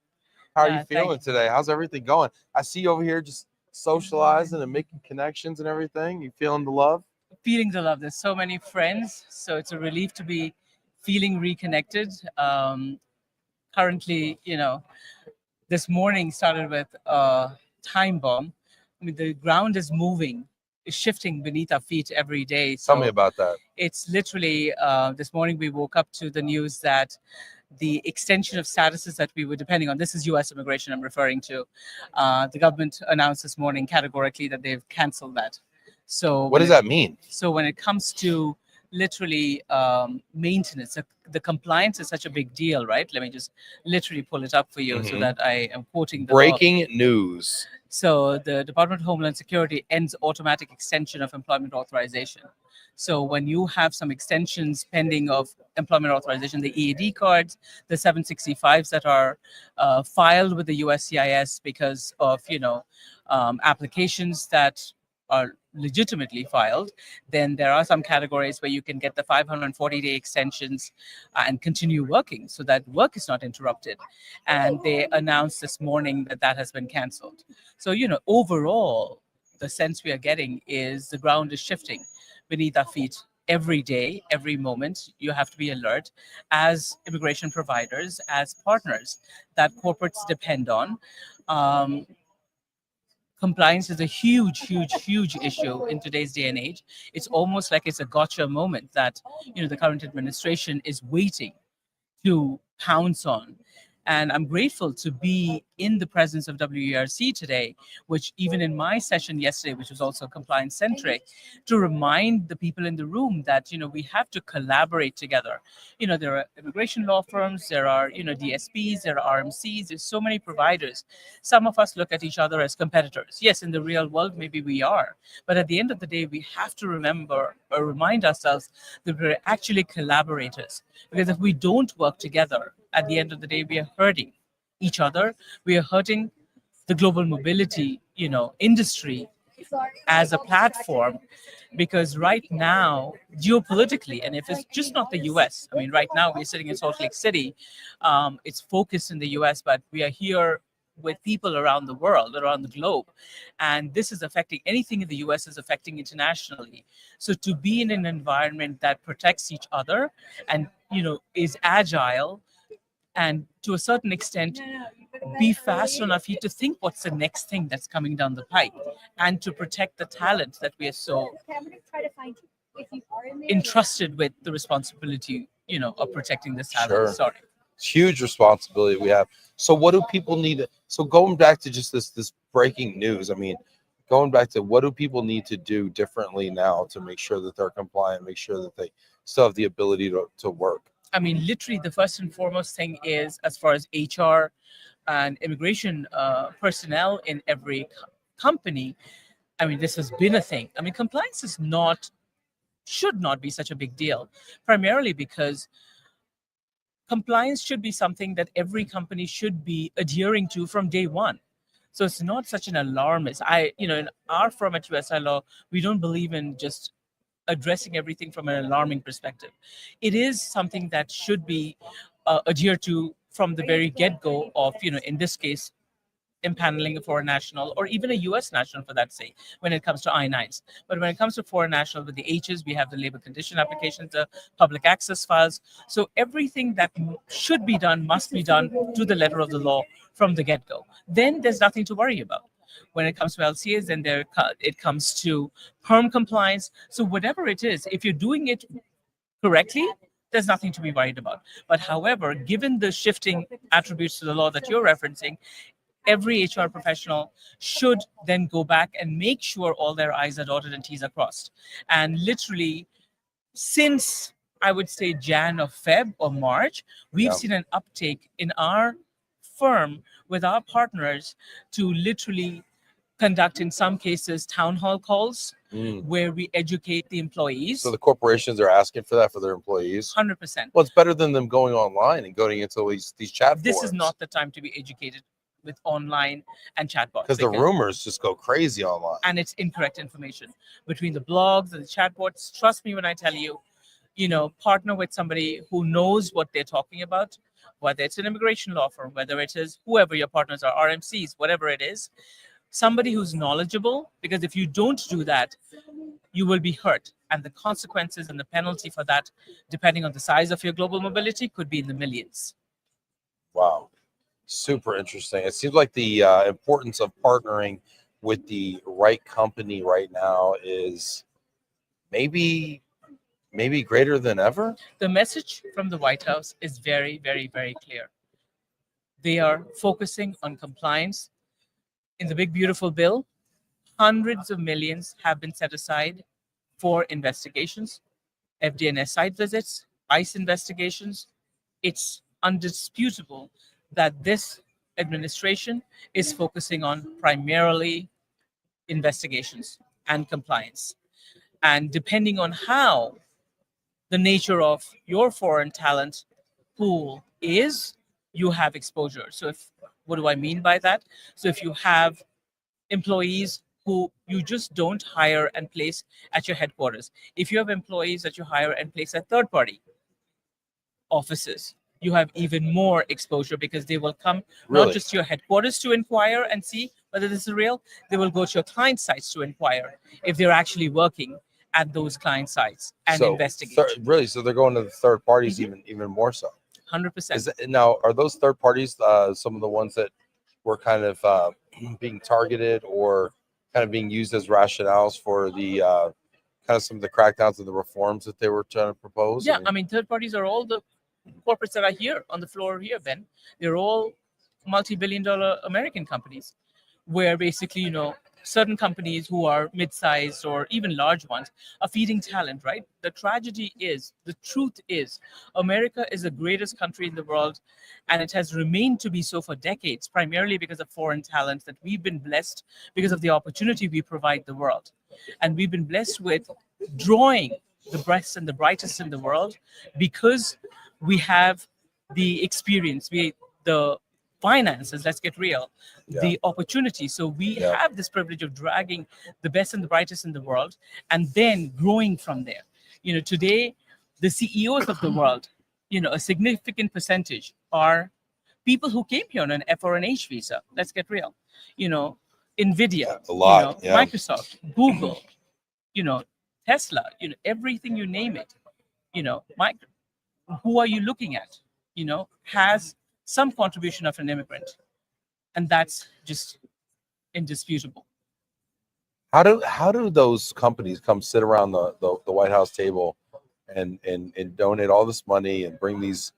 Speaker 1: How are you feeling today? How's everything going? I see you over here just socializing and making connections and everything. You feeling the love?
Speaker 4: Feeling the love. There's so many friends, so it's a relief to be feeling reconnected. Currently, this morning started with a time bomb. I mean, the ground is moving, is shifting beneath our feet every day. So
Speaker 1: tell me about that.
Speaker 4: It's literally, this morning we woke up to the news that the extension of statuses that we were depending on, this is U.S. immigration I'm referring to, the government announced this morning categorically that they've canceled that. So
Speaker 1: what does that mean?
Speaker 4: So when it comes to literally maintenance, the compliance is such a big deal, right? Let me just literally pull it up for you so that I am quoting the
Speaker 1: breaking news.
Speaker 4: So the Department of Homeland Security ends automatic extension of employment authorization. So when you have some extensions pending of employment authorization, the EAD cards, the 765s that are filed with the USCIS because of, applications that are legitimately filed, then there are some categories where you can get the 540-day extensions and continue working so that work is not interrupted. And they announced this morning that that has been canceled. So, overall, the sense we are getting is the ground is shifting beneath our feet every day, every moment. You have to be alert as immigration providers, as partners that corporates depend on. Compliance is a huge issue in today's day and age. It's almost like it's a gotcha moment that, the current administration is waiting to pounce on. And I'm grateful to be in the presence of WERC today, which even in my session yesterday, which was also compliance centric, to remind the people in the room that, we have to collaborate together. There are immigration law firms, there are, DSPs, there are RMCs, there's so many providers. Some of us look at each other as competitors. Yes, in the real world, maybe we are. But at the end of the day, we have to remember or remind ourselves that we're actually collaborators. Because if we don't work together, at the end of the day, we are hurting each other. We are hurting the global mobility, industry as a platform, because right now, geopolitically, and if it's just not the US, I mean, right now we're sitting in Salt Lake City. It's focused in the US, but we are here with people around the world, around the globe. And this is affecting anything in the US is affecting internationally. So to be in an environment that protects each other and, is agile, and to a certain extent, be fast on our feet to think what's the next thing that's coming down the pipe, and to protect the talent that we are so entrusted with the responsibility, of protecting this talent.
Speaker 1: Sure.
Speaker 4: Sorry.
Speaker 1: It's huge responsibility we have. So what do people need? So going back to just this breaking news, I mean, going back to what do people need to do differently now to make sure that they're compliant, make sure that they still have the ability to work?
Speaker 4: I mean, literally, the first and foremost thing is, as far as HR and immigration personnel in every company, I mean, this has been a thing. I mean, compliance should not be such a big deal, primarily because compliance should be something that every company should be adhering to from day one. So it's not such an alarmist. In our firm at USI Law, we don't believe in just addressing everything from an alarming perspective. It is something that should be adhered to from the very get-go of, in this case, impaneling a foreign national or even a US national for that sake when it comes to I-9s. But when it comes to foreign national with the H's, we have the labor condition applications, the public access files. So everything that should be done must be done to the letter of the law from the get-go. Then there's nothing to worry about. When it comes to LCAs, then it comes to perm compliance. So whatever it is, if you're doing it correctly, there's nothing to be worried about. But however, given the shifting attributes to the law that you're referencing, every HR professional should then go back and make sure all their I's are dotted and T's are crossed. And literally, since I would say Jan or Feb or March, we've seen an uptake in our firm with our partners to literally conduct, in some cases, town hall calls where we educate the employees.
Speaker 1: So the corporations are asking for that for their employees.
Speaker 4: 100%.
Speaker 1: Well, it's better than them going online and going into these chat
Speaker 4: This
Speaker 1: forums.
Speaker 4: is not the time to be educated with online and chatbots.
Speaker 1: Because the rumors just go crazy online.
Speaker 4: And it's incorrect information. Between the blogs and the chatbots, trust me when I tell you, partner with somebody who knows what they're talking about, whether it's an immigration law firm, whether it is whoever your partners are, RMCs, whatever it is, somebody who's knowledgeable, because if you don't do that, you will be hurt. And the consequences and the penalty for that, depending on the size of your global mobility, could be in the millions.
Speaker 1: Wow. Super interesting. It seems like the importance of partnering with the right company right now is maybe greater than ever.
Speaker 4: The message from the White House is very, very, very clear. They are focusing on compliance. In the big, beautiful bill, hundreds of millions have been set aside for investigations, FDNS site visits, ICE investigations. It's undisputable that this administration is focusing on primarily investigations and compliance. And depending on how the nature of your foreign talent pool is, you have exposure. So what do I mean by that? So if you have employees who you just don't hire and place at your headquarters, if you have employees that you hire and place at third-party offices, you have even more exposure because they will come not just to your headquarters to inquire and see whether this is real, they will go to your client sites to inquire if they're actually working at those client sites and investigate.
Speaker 1: So they're going to the third parties even more so.
Speaker 4: 100%.
Speaker 1: Now, are those third parties some of the ones that were kind of being targeted or kind of being used as rationales for the kind of some of the crackdowns and the reforms that they were trying to propose?
Speaker 4: Yeah, I mean, third parties are all the corporates that are here on the floor here, Ben. They're all multi-billion-dollar American companies where basically, certain companies who are mid-sized or even large ones are feeding talent, right? The truth is, America is the greatest country in the world, and it has remained to be so for decades, primarily because of foreign talent that we've been blessed because of the opportunity we provide the world. And we've been blessed with drawing the best and the brightest in the world because we have the experience, the finances, let's get real, the opportunity. So we have this privilege of dragging the best and the brightest in the world and then growing from there. Today, the CEOs of the world, a significant percentage are people who came here on an F or an H visa. Let's get real. NVIDIA,
Speaker 1: a lot,
Speaker 4: Microsoft, Google, Tesla, everything you name it, who are you looking at, has some contribution of an immigrant, and that's just indisputable.
Speaker 1: How do those companies come sit around the White House table and donate all this money and bring these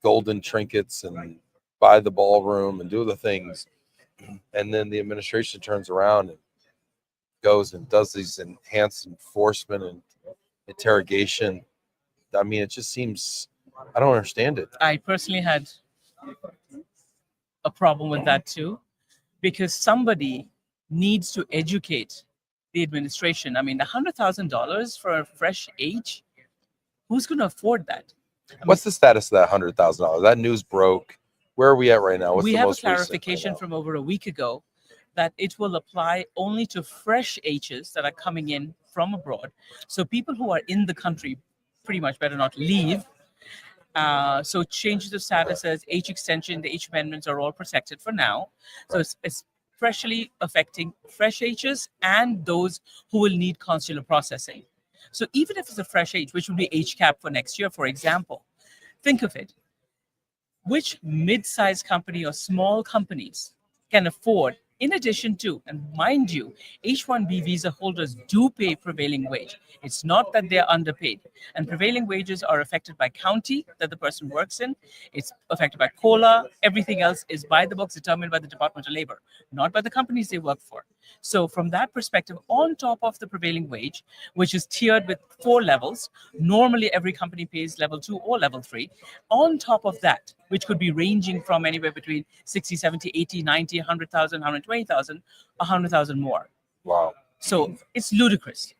Speaker 1: golden trinkets and buy the ballroom and do the things, and then the administration turns around and goes and does these enhanced enforcement and interrogation? I mean, it just seems, I don't understand it.
Speaker 4: I personally had a problem with that too, because somebody needs to educate the administration. I mean, $100,000 for a fresh H, who's going to afford that?
Speaker 1: What's the status of that $100,000? That news broke. Where are we at right now? What's
Speaker 4: we
Speaker 1: the
Speaker 4: have a
Speaker 1: most recent
Speaker 4: clarification
Speaker 1: right
Speaker 4: from over a week ago that it will apply only to fresh H's that are coming in from abroad. So people who are in the country pretty much better not leave. So changes of statuses, age extension, the age amendments are all protected for now. So it's especially affecting fresh ages and those who will need consular processing. So even if it's a fresh age, which would be age cap for next year, for example, think of it. Which mid-sized company or small companies can afford, in addition to, and mind you, H-1B visa holders do pay prevailing wage. It's not that they're underpaid. And prevailing wages are affected by county that the person works in. It's affected by COLA. Everything else is by the books, determined by the Department of Labor, not by the companies they work for. So from that perspective, on top of the prevailing wage, which is tiered with 4 levels, normally every company pays level 2 or level 3. On top of that, which could be ranging from anywhere between 60, 70, 80, 90, 100,000, 120,000, 100,000 more.
Speaker 1: Wow.
Speaker 4: So it's ludicrous.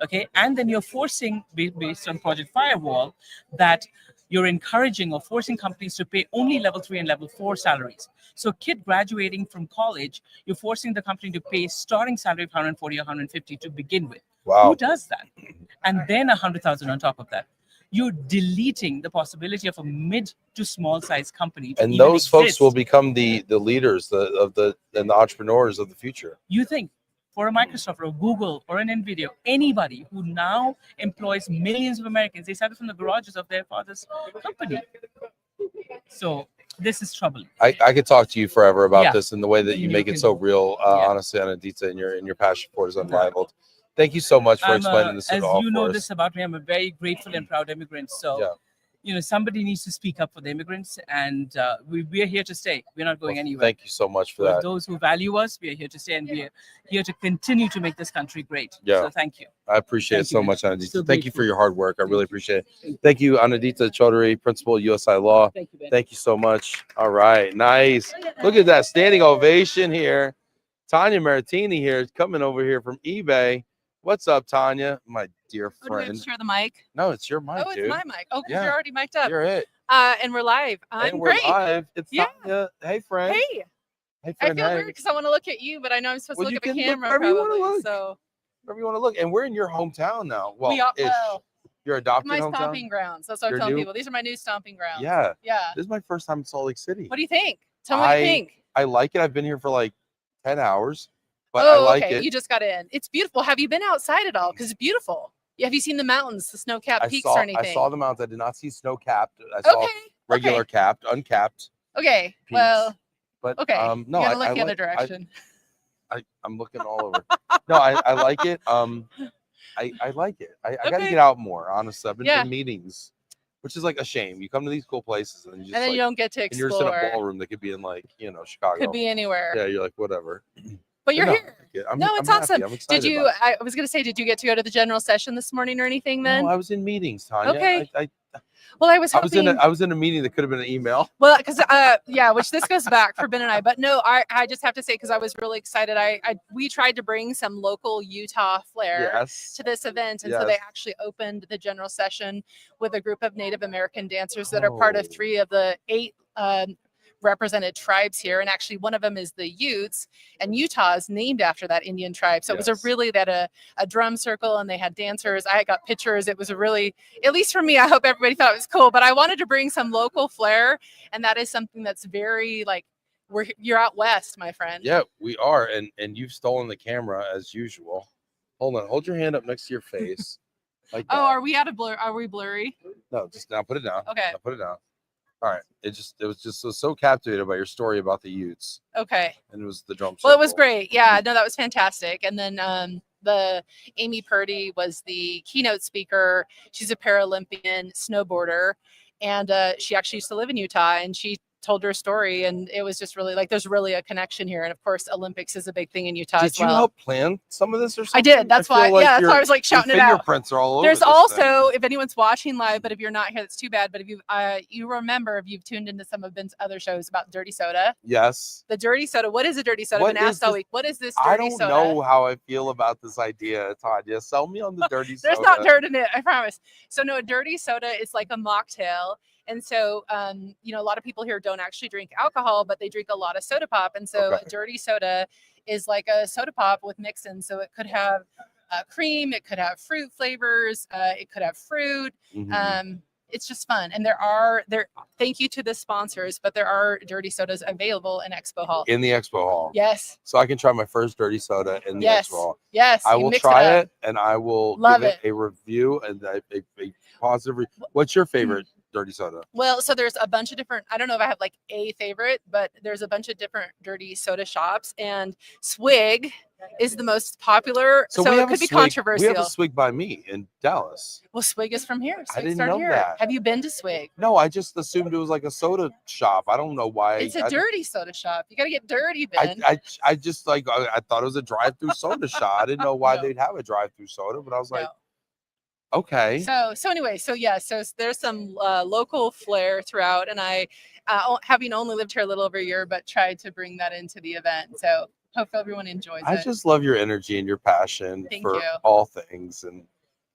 Speaker 4: Okay. And then you're forcing, based on Project Firewall, that you're encouraging or forcing companies to pay only level 3 and level 4 salaries. So kid graduating from college, you're forcing the company to pay starting salary of 140 or 150 to begin with.
Speaker 1: Wow.
Speaker 4: Who does that? And then 100,000 on top of that. You're deleting the possibility of a mid to small size company.
Speaker 1: And those folks will become the leaders, and the entrepreneurs of the future.
Speaker 4: You think for a Microsoft or a Google or an NVIDIA, anybody who now employs millions of Americans, they started from the garages of their father's company. So this is troubling.
Speaker 1: I could talk to you forever about
Speaker 4: Yeah.
Speaker 1: this, and the way that you make it so real. Honestly, Anindita, and your passion for it is unrivaled. Thank you so much for explaining this to all.
Speaker 4: As you know this about me, I'm a very grateful and proud immigrant. So, somebody needs to speak up for the immigrants, and we're here to stay. We're not going anywhere.
Speaker 1: Thank you so much for that.
Speaker 4: Those who value us, we are here to stay, and we're here to continue to make this country great.
Speaker 1: Yeah.
Speaker 4: So thank you.
Speaker 1: I appreciate it so much, Anindita.
Speaker 4: So
Speaker 1: Thank you for your hard work. I really appreciate it. Thank you, Anindita Chowdhury, Principal, USI Law.
Speaker 4: Thank you, Ben.
Speaker 1: Thank you so much. All right. Nice. Look at that standing ovation here. Tanya Mariottini here, coming over here from eBay. What's up, Tanya? My dear
Speaker 5: Oh, do we have
Speaker 1: friend.
Speaker 5: to share the mic?
Speaker 1: No, it's your mic,
Speaker 5: Oh, it's
Speaker 1: dude.
Speaker 5: my mic. Oh, because
Speaker 1: Yeah.
Speaker 5: you're already mic'd up.
Speaker 1: You're it.
Speaker 5: And we're live. I'm
Speaker 1: And we're
Speaker 5: great.
Speaker 1: live. It's
Speaker 5: Yeah.
Speaker 1: Tanya. Hey, friend.
Speaker 5: Hey,
Speaker 1: Hey,
Speaker 5: I
Speaker 1: friend.
Speaker 5: feel
Speaker 1: Hey.
Speaker 5: weird because I want to look at you, but I know I'm supposed
Speaker 1: Well,
Speaker 5: to
Speaker 1: you
Speaker 5: look at the
Speaker 1: can look
Speaker 5: camera
Speaker 1: wherever you wanna
Speaker 5: probably.
Speaker 1: look.
Speaker 5: So
Speaker 1: Wherever you want to look. And we're in your hometown now. Well,
Speaker 5: we are,
Speaker 1: ish.
Speaker 5: well,
Speaker 1: Your adopted
Speaker 5: my
Speaker 1: hometown?
Speaker 5: stomping grounds. That's what
Speaker 1: Your
Speaker 5: I'm telling
Speaker 1: new-
Speaker 5: people. These are my new stomping grounds.
Speaker 1: Yeah.
Speaker 5: Yeah.
Speaker 1: This is my first time in Salt Lake City.
Speaker 5: What do you think? Tell me what you think.
Speaker 1: I like it. I've been here for like 10 hours, but
Speaker 5: Oh,
Speaker 1: I like
Speaker 5: okay.
Speaker 1: it.
Speaker 5: You just got in. It's beautiful. Have you been outside at all? Because it's beautiful. Have you seen the mountains, the snow-capped peaks or anything?
Speaker 1: I saw the mountains. I did not see snow capped. I saw regular
Speaker 5: Okay.
Speaker 1: capped, uncapped.
Speaker 5: Okay.
Speaker 1: peaks.
Speaker 5: Well,
Speaker 1: But
Speaker 5: okay.
Speaker 1: no,
Speaker 5: you gotta look the other
Speaker 1: like-
Speaker 5: direction.
Speaker 1: I'm looking all over. No, I like it. I like it. I got to
Speaker 5: Okay.
Speaker 1: get out more. Honestly, I've been
Speaker 5: Yeah.
Speaker 1: in meetings, which is like a shame. You come to these cool places and you just
Speaker 5: And then
Speaker 1: like,
Speaker 5: you don't get to
Speaker 1: and you're just in a
Speaker 5: explore.
Speaker 1: ballroom that could be in like Chicago.
Speaker 5: Could be anywhere.
Speaker 1: Yeah, you're like whatever.
Speaker 5: But you're
Speaker 1: no,
Speaker 5: here.
Speaker 1: I'm,
Speaker 5: No,
Speaker 1: I'm
Speaker 5: it's
Speaker 1: happy.
Speaker 5: awesome.
Speaker 1: I'm excited
Speaker 5: Did you?
Speaker 1: about it.
Speaker 5: I was gonna say, did you get to go to the general session this morning or anything? Then,
Speaker 1: No, I was in meetings, Tanya.
Speaker 5: Okay.
Speaker 1: I
Speaker 5: well, I was
Speaker 1: was
Speaker 5: hoping.
Speaker 1: in a meeting that could have been an email.
Speaker 5: Well, because yeah, which this goes back for Ben and I. But no, I just have to say because I was really excited. We tried to bring some local Utah flair
Speaker 1: Yes.
Speaker 5: to this event, and so they
Speaker 1: Yes.
Speaker 5: actually opened the general session with a group of Native American dancers that are part of
Speaker 1: Oh.
Speaker 5: 3 of the 8 represented tribes here, and actually one of them is the Utes, and Utah is named after that Indian tribe. So it was
Speaker 1: Yes.
Speaker 5: a drum circle, and they had dancers. I got pictures. It was a really, at least for me, I hope everybody thought it was cool. But I wanted to bring some local flair, and that is something that's very like you're out west, my friend.
Speaker 1: Yeah, we are, and you've stolen the camera as usual. Hold on, hold your hand up next to your face. Like that.
Speaker 5: Oh, are we out of blur? Are we blurry?
Speaker 1: No, just now put it down.
Speaker 5: Okay.
Speaker 1: Now put it down. All right. It was so captivated by your story about the Utes,
Speaker 5: Okay.
Speaker 1: and it was the drum.
Speaker 5: Well, it was
Speaker 1: circle.
Speaker 5: great. Yeah, no, that was fantastic. And then the Amy Purdy was the keynote speaker. She's a Paralympian snowboarder, and she actually used to live in Utah, and she told her story, and it was just really like there's really a connection here. And of course, Olympics is a big thing in Utah
Speaker 1: Did
Speaker 5: as
Speaker 1: you
Speaker 5: well.
Speaker 1: help plan some of this or something?
Speaker 5: I did. That's
Speaker 1: feel
Speaker 5: why.
Speaker 1: like
Speaker 5: Yeah, that's
Speaker 1: your-
Speaker 5: why I was like shouting
Speaker 1: your
Speaker 5: it out.
Speaker 1: fingerprints are all over.
Speaker 5: There's
Speaker 1: this
Speaker 5: also,
Speaker 1: thing.
Speaker 5: if anyone's watching live, but if you're not here, that's too bad. But if you remember, if you've tuned into some of Ben's other shows about dirty soda,
Speaker 1: Yes.
Speaker 5: the dirty soda. What is a dirty soda?
Speaker 1: What
Speaker 5: I've been
Speaker 1: is
Speaker 5: asked all
Speaker 1: this-
Speaker 5: week. What is this dirty
Speaker 1: I don't
Speaker 5: soda?
Speaker 1: know how I feel about this idea, Tanya. Sell me on the dirty soda.
Speaker 5: There's not dirt in it, I promise. So no, a dirty soda is like a mocktail. And so, a lot of people here don't actually drink alcohol, but they drink a lot of soda pop. And so
Speaker 1: Okay.
Speaker 5: a dirty soda is like a soda pop with mix-ins. So it could have cream, it could have fruit flavors, it could have fruit.
Speaker 1: Mhm.
Speaker 5: it's just fun. And thank you to the sponsors, but there are dirty sodas available in Expo Hall.
Speaker 1: In the Expo Hall.
Speaker 5: Yes.
Speaker 1: So I can try my first dirty soda in the
Speaker 5: Yes.
Speaker 1: Expo Hall.
Speaker 5: Yes.
Speaker 1: I
Speaker 5: you
Speaker 1: will
Speaker 5: mix
Speaker 1: try
Speaker 5: up.
Speaker 1: it and I will
Speaker 5: Love
Speaker 1: give it
Speaker 5: it.
Speaker 1: a review and a positive. What's your favorite dirty soda?
Speaker 5: Well, so there's a bunch of different, I don't know if I have like a favorite, but there's a bunch of different dirty soda shops, and Swig is the most popular. So
Speaker 1: we
Speaker 5: it
Speaker 1: have
Speaker 5: could
Speaker 1: a
Speaker 5: be
Speaker 1: Swig.
Speaker 5: controversial.
Speaker 1: We have a Swig by me in Dallas.
Speaker 5: Well, Swig is from here. Swig
Speaker 1: didn't
Speaker 5: started
Speaker 1: know
Speaker 5: here.
Speaker 1: that.
Speaker 5: Have you been to Swig?
Speaker 1: No, I just assumed it was like a soda shop. I don't know why.
Speaker 5: It's a dirty soda shop. You got to get dirty,
Speaker 1: I
Speaker 5: Ben.
Speaker 1: I just like I thought it was a drive-through soda shop. I didn't know why
Speaker 5: No.
Speaker 1: they'd have a drive-through soda, but I was like,
Speaker 5: No.
Speaker 1: okay.
Speaker 5: So anyway, so there's some local flair throughout, and I, having only lived here a little over a year, but tried to bring that into the event. So hope everyone enjoys
Speaker 1: I
Speaker 5: it.
Speaker 1: just love your energy and your passion
Speaker 5: Thank
Speaker 1: for
Speaker 5: you.
Speaker 1: all things, and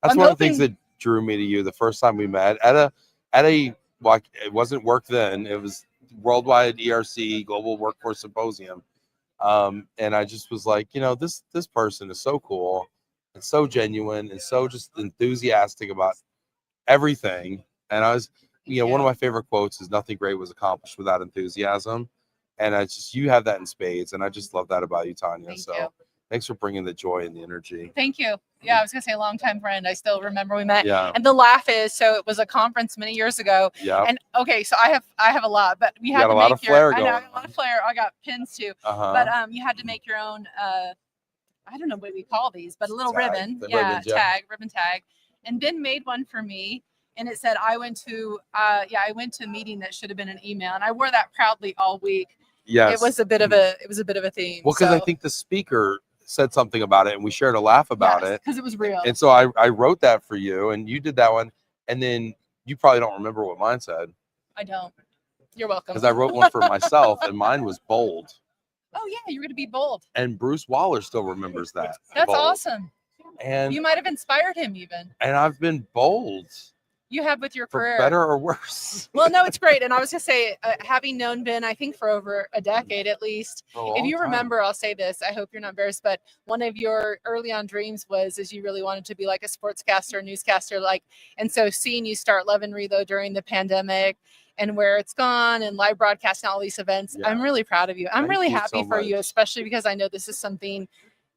Speaker 1: that's
Speaker 5: I'm
Speaker 1: one of the things
Speaker 5: hoping-
Speaker 1: that drew me to you the first time we met at a well, it wasn't work then. It was worldwide ERC Global Workforce Symposium, and I just was like, this person is so cool and so genuine and so just enthusiastic about everything. And I was, one of my favorite quotes is "Nothing great was accomplished without enthusiasm," and you have that in spades, and I just love that about you, Tanya.
Speaker 5: Thank
Speaker 1: So
Speaker 5: you.
Speaker 1: thanks for bringing the joy and the energy.
Speaker 5: Thank you. Yeah, I was gonna say longtime friend. I still remember we met.
Speaker 1: Yeah.
Speaker 5: And the laugh is, so it was a conference many years ago.
Speaker 1: Yeah.
Speaker 5: And okay, so I have a lot, but we had
Speaker 1: got
Speaker 5: to
Speaker 1: a lot
Speaker 5: make
Speaker 1: of flair
Speaker 5: I know, I
Speaker 1: going
Speaker 5: got a lot of flair. I got pins too.
Speaker 1: Uh-huh.
Speaker 5: But you had to make your own I don't know what we call these, but a little
Speaker 1: Tag.
Speaker 5: ribbon.
Speaker 1: The
Speaker 5: Yeah,
Speaker 1: ribbons, yeah.
Speaker 5: ribbon tag. And Ben made one for me, and it said I went to a meeting that should have been an email, and I wore that proudly all week.
Speaker 1: Yes.
Speaker 5: It was a bit of a theme.
Speaker 1: Well, because I think the speaker said something about it, and we shared a laugh about it.
Speaker 5: Because it was real.
Speaker 1: And so I wrote that for you, and you did that one, and then you probably don't remember what mine said.
Speaker 5: I don't. You're welcome.
Speaker 1: Because I wrote one for myself, and mine was bold.
Speaker 5: Oh yeah, you're gonna be bold.
Speaker 1: And Bruce Waller still remembers that.
Speaker 5: That's
Speaker 1: bold.
Speaker 5: awesome.
Speaker 1: And
Speaker 5: You might have inspired him even.
Speaker 1: and I've been bold
Speaker 5: You have with your
Speaker 1: for
Speaker 5: career.
Speaker 1: better or worse.
Speaker 5: Well, no, it's great. And I was gonna say, having known Ben, I think for over a decade at least.
Speaker 1: For a
Speaker 5: If
Speaker 1: long
Speaker 5: you
Speaker 1: time.
Speaker 5: remember, I'll say this. I hope you're not embarrassed, but one of your early on dreams is you really wanted to be like a sportscaster, newscaster, and so seeing you start Love and Reload during the pandemic and where it's gone and live broadcast and all these events,
Speaker 1: Yeah.
Speaker 5: I'm really proud of you. I'm
Speaker 1: Thank
Speaker 5: really
Speaker 1: you
Speaker 5: happy
Speaker 1: so
Speaker 5: for you,
Speaker 1: much.
Speaker 5: especially because I know this is something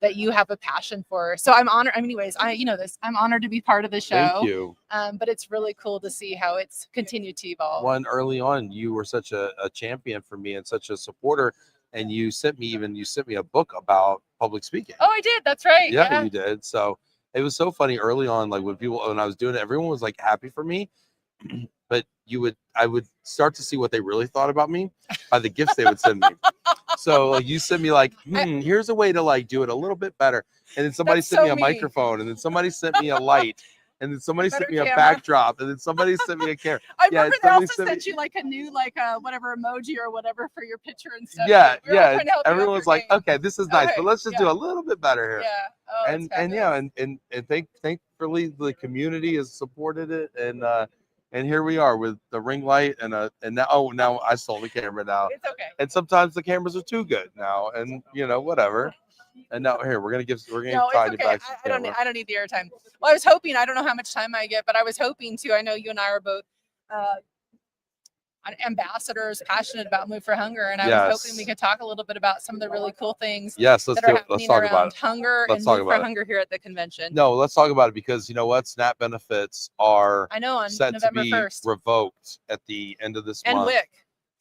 Speaker 5: that you have a passion for. So I'm honored. Anyways, you know this. I'm honored to be part of the show.
Speaker 1: Thank you.
Speaker 5: But it's really cool to see how it's continued to evolve.
Speaker 1: One early on, you were such a champion for me and such a supporter, and you sent me a book about public speaking.
Speaker 5: Oh, I did. That's right.
Speaker 1: Yeah, you did. So it was so funny early on, like when I was doing it, everyone was like happy for me, but I would start to see what they really thought about me by the gifts they would send me. So like you sent me like, here's a way to like do it a little bit better, and then somebody
Speaker 5: That's
Speaker 1: sent me
Speaker 5: so
Speaker 1: a
Speaker 5: mean.
Speaker 1: microphone, and then somebody sent me a light, and then somebody sent
Speaker 5: Better
Speaker 1: me a
Speaker 5: camera.
Speaker 1: backdrop, and then somebody sent me a camera.
Speaker 5: I
Speaker 1: Yeah,
Speaker 5: remember they
Speaker 1: somebody
Speaker 5: also
Speaker 1: sent me-
Speaker 5: sent you like a new whatever emoji or whatever for your picture and stuff.
Speaker 1: Yeah,
Speaker 5: We were all
Speaker 1: yeah.
Speaker 5: trying to help you up
Speaker 1: Everyone
Speaker 5: your
Speaker 1: was like,
Speaker 5: game.
Speaker 1: okay, this is nice,
Speaker 5: Okay,
Speaker 1: but let's just do
Speaker 5: yeah.
Speaker 1: a little bit better here.
Speaker 5: Yeah. Oh,
Speaker 1: and thankfully the community has supported it, and here we are with the ring light and now I stole the camera now,
Speaker 5: it's okay.
Speaker 1: and sometimes the cameras are too good now, and whatever. And now here we're gonna
Speaker 5: No,
Speaker 1: tie
Speaker 5: it's
Speaker 1: you
Speaker 5: okay.
Speaker 1: back to
Speaker 5: I
Speaker 1: the
Speaker 5: don't
Speaker 1: camera.
Speaker 5: I don't need the airtime. Well, I was hoping. I don't know how much time I get, but I was hoping to. I know you and I are both ambassadors, passionate about Move for Hunger, and I was hoping we
Speaker 1: Yes.
Speaker 5: could talk a little bit about some of the really cool things
Speaker 1: Yes, let's
Speaker 5: that are
Speaker 1: do it. Let's
Speaker 5: happening
Speaker 1: talk
Speaker 5: around
Speaker 1: about it.
Speaker 5: hunger
Speaker 1: Let's
Speaker 5: and
Speaker 1: talk
Speaker 5: Move for
Speaker 1: about it.
Speaker 5: Hunger here at the convention.
Speaker 1: No, let's talk about it, because you know what? SNAP benefits are
Speaker 5: I know on
Speaker 1: set
Speaker 5: November
Speaker 1: to be
Speaker 5: 1st.
Speaker 1: revoked at the end of this
Speaker 5: And
Speaker 1: month
Speaker 5: WIC.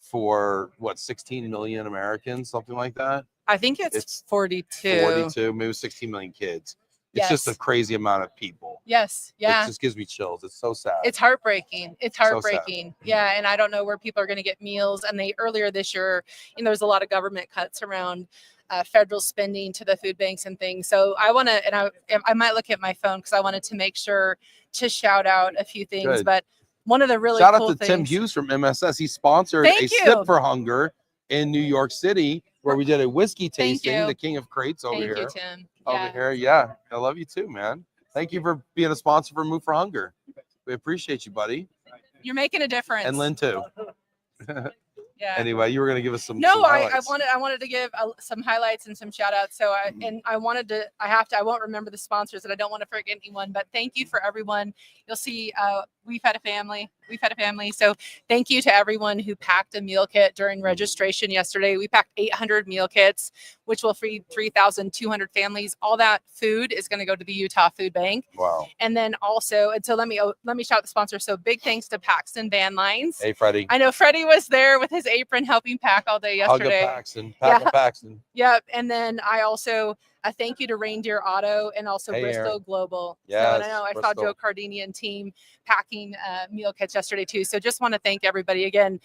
Speaker 1: for 16 million Americans, something like that.
Speaker 5: I think it's
Speaker 1: It's
Speaker 5: 42.
Speaker 1: 42, maybe 16 million kids. It's just a
Speaker 5: Yes.
Speaker 1: crazy amount of people.
Speaker 5: Yes. Yeah.
Speaker 1: It just gives me chills. It's so sad.
Speaker 5: It's heartbreaking. It's
Speaker 1: So sad.
Speaker 5: heartbreaking. Yeah. And I don't know where people are going to get meals. And earlier this year, there was a lot of government cuts around federal spending to the food banks and things. So I want to, and I might look at my phone because I wanted to make sure to shout out a few things.
Speaker 1: Good.
Speaker 5: But one of the really
Speaker 1: Shout
Speaker 5: cool
Speaker 1: out to Tim
Speaker 5: things-
Speaker 1: Hughes from MSS. He sponsored
Speaker 5: Thank
Speaker 1: a
Speaker 5: you.
Speaker 1: Sip for Hunger in New York City, where we did a whiskey
Speaker 5: Thank
Speaker 1: tasting,
Speaker 5: you.
Speaker 1: the king of crates over
Speaker 5: Thank
Speaker 1: here.
Speaker 5: you, Tim.
Speaker 1: Over
Speaker 5: Yeah.
Speaker 1: here. Yeah. I love you too, man. Thank you for being a sponsor for Move for Hunger. We appreciate you, buddy.
Speaker 5: You're making a difference.
Speaker 1: And Lynn too.
Speaker 5: Yeah. Yeah.
Speaker 1: Anyway, you were going to give us some.
Speaker 5: No,
Speaker 1: some
Speaker 5: I
Speaker 1: highlights.
Speaker 5: wanted to give some highlights and some shout outs. So I wanted to, I won't remember the sponsors and I don't want to forget anyone, but thank you for everyone. You'll see, we've had a family. So thank you to everyone who packed a meal kit during registration yesterday. We packed 800 meal kits, which will feed 3,200 families. All that food is going to go to the Utah Food Bank.
Speaker 1: Wow.
Speaker 5: And then also, and so let me shout out the sponsor. So big thanks to Paxton Van Lines.
Speaker 1: Hey, Freddie.
Speaker 5: I know Freddie was there with his apron helping pack all day yesterday.
Speaker 1: Hug a Paxton. Pack a Paxton.
Speaker 5: Yep. And then I also thank you to Reindeer Auto and also Bristol
Speaker 1: Aaron.
Speaker 5: Global.
Speaker 1: Yes,
Speaker 5: So, and I know I saw
Speaker 1: Bristol.
Speaker 5: Joe Cardini and team packing meal kits yesterday too. So just want to thank everybody again.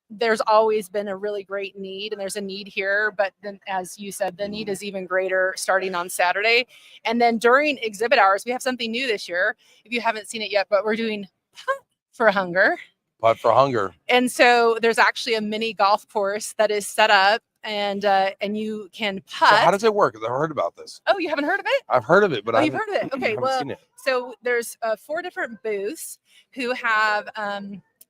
Speaker 5: There's always been a really great need and there's a need here, but then as you said, the need is even greater starting on Saturday. And then during exhibit hours, we have something new this year. If you haven't seen it yet, but we're doing Putt for Hunger.
Speaker 1: Putt for Hunger.
Speaker 5: And so there's actually a mini golf course that is set up and you can putt.
Speaker 1: So how does it work? I've heard about this.
Speaker 5: Oh, you haven't heard of it?
Speaker 1: I've heard of it, but
Speaker 5: you've heard of it. Okay,
Speaker 1: haven't
Speaker 5: well,
Speaker 1: seen it.
Speaker 5: so there's 4 different booths who have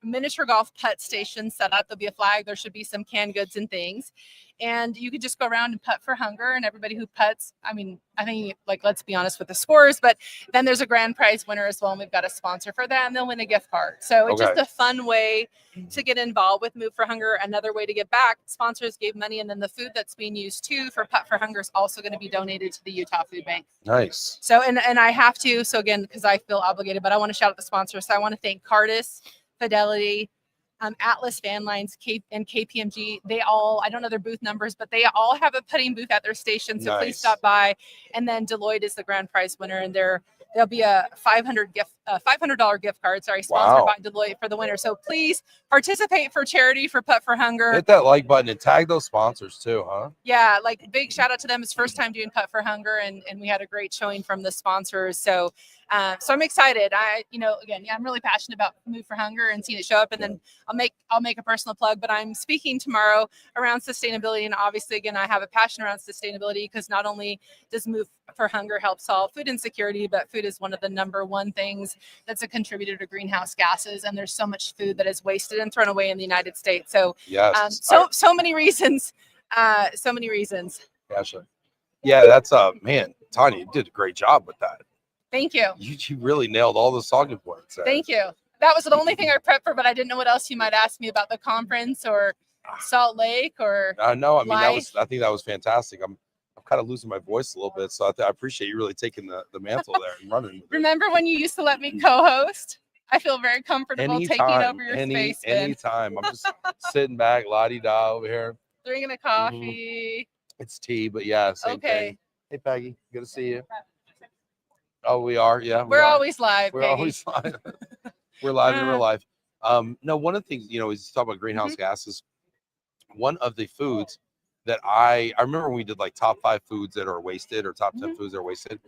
Speaker 5: miniature golf putt stations set up. There'll be a flag. There should be some canned goods and things. And you could just go around and putt for hunger. And everybody who putts, I mean, I think, like, let's be honest with the scores, but then there's a grand prize winner as well. And we've got a sponsor for that, and they'll win a gift card. So it's just a fun way to get involved with Move for Hunger. Another way to give back. Sponsors gave money, and then the food that's being used too for Putt for Hunger is also going to be donated to the Utah Food Bank.
Speaker 1: Nice.
Speaker 5: So, and I have to, so again, because I feel obligated, but I want to shout out the sponsors. So I want to thank Cardis, Fidelity, Atlas Van Lines, and KPMG. They all, I don't know their booth numbers, but they all have a putting booth at their station. So please stop by. And then Deloitte is the grand prize winner, and there'll be a $500 gift card. Sorry, sponsored by Deloitte for the winner. So please participate for charity for Putt for Hunger.
Speaker 1: Hit that like button and tag those sponsors too, huh?
Speaker 5: Yeah, like big shout out to them. It's first time doing Putt for Hunger, and we had a great showing from the sponsors. So I'm excited. I'm really passionate about Move for Hunger and seeing it show up. And then I'll make a personal plug, but I'm speaking tomorrow around sustainability. And obviously, again, I have a passion around sustainability because not only does Move for Hunger help solve food insecurity, but food is one of the number one things that's a contributor to greenhouse gases. And there's so much food that is wasted and thrown away in the United States. So
Speaker 1: yes,
Speaker 5: so many reasons. So many reasons.
Speaker 1: Gotcha. Yeah, that's man, Tanya, you did a great job with that.
Speaker 5: Thank you.
Speaker 1: You really nailed all the talking points there.
Speaker 5: Thank you. That was the only thing I prepped for, but I didn't know what else you might ask me about the conference or Salt Lake or.
Speaker 1: No, I mean I think that was fantastic. I'm kind of losing my voice a little bit, so I appreciate you really taking the mantle there and running.
Speaker 5: Remember when you used to let me co-host? I feel very comfortable taking over your space.
Speaker 1: Anytime. I'm just sitting back, la-di-da over here.
Speaker 5: Drinking a coffee.
Speaker 1: It's tea, but yeah, same thing. Hey, Peggy, good to see you. Oh, we are. Yeah,
Speaker 5: we're always live.
Speaker 1: We're always live. We're live in real life. No, one of the things, is you talk about greenhouse gases. One of the foods that I remember when we did like top 5 foods that are wasted or top 10 foods that are wasted.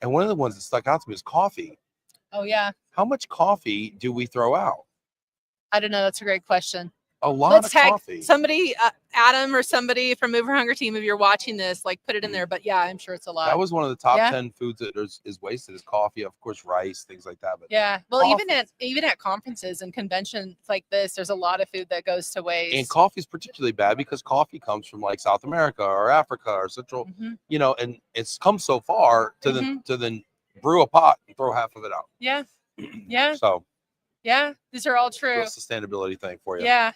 Speaker 1: And one of the ones that stuck out to me is coffee.
Speaker 5: Oh, yeah.
Speaker 1: How much coffee do we throw out?
Speaker 5: I don't know. That's a great question.
Speaker 1: A lot of coffee.
Speaker 5: Somebody, Adam or somebody from Move for Hunger team, if you're watching this, like put it in there. But yeah, I'm sure it's a lot.
Speaker 1: That was one of the top 10 foods that is wasted is coffee. Of course, rice, things like that. But
Speaker 5: yeah, well, even at conferences and conventions like this, there's a lot of food that goes to waste.
Speaker 1: And coffee is particularly bad because coffee comes from like South America or Africa or Central, and it's come so far to then brew a pot and throw half of it out.
Speaker 5: Yeah, yeah.
Speaker 1: So
Speaker 5: yeah, these are all true.
Speaker 1: Sustainability thing for you.
Speaker 5: Yeah.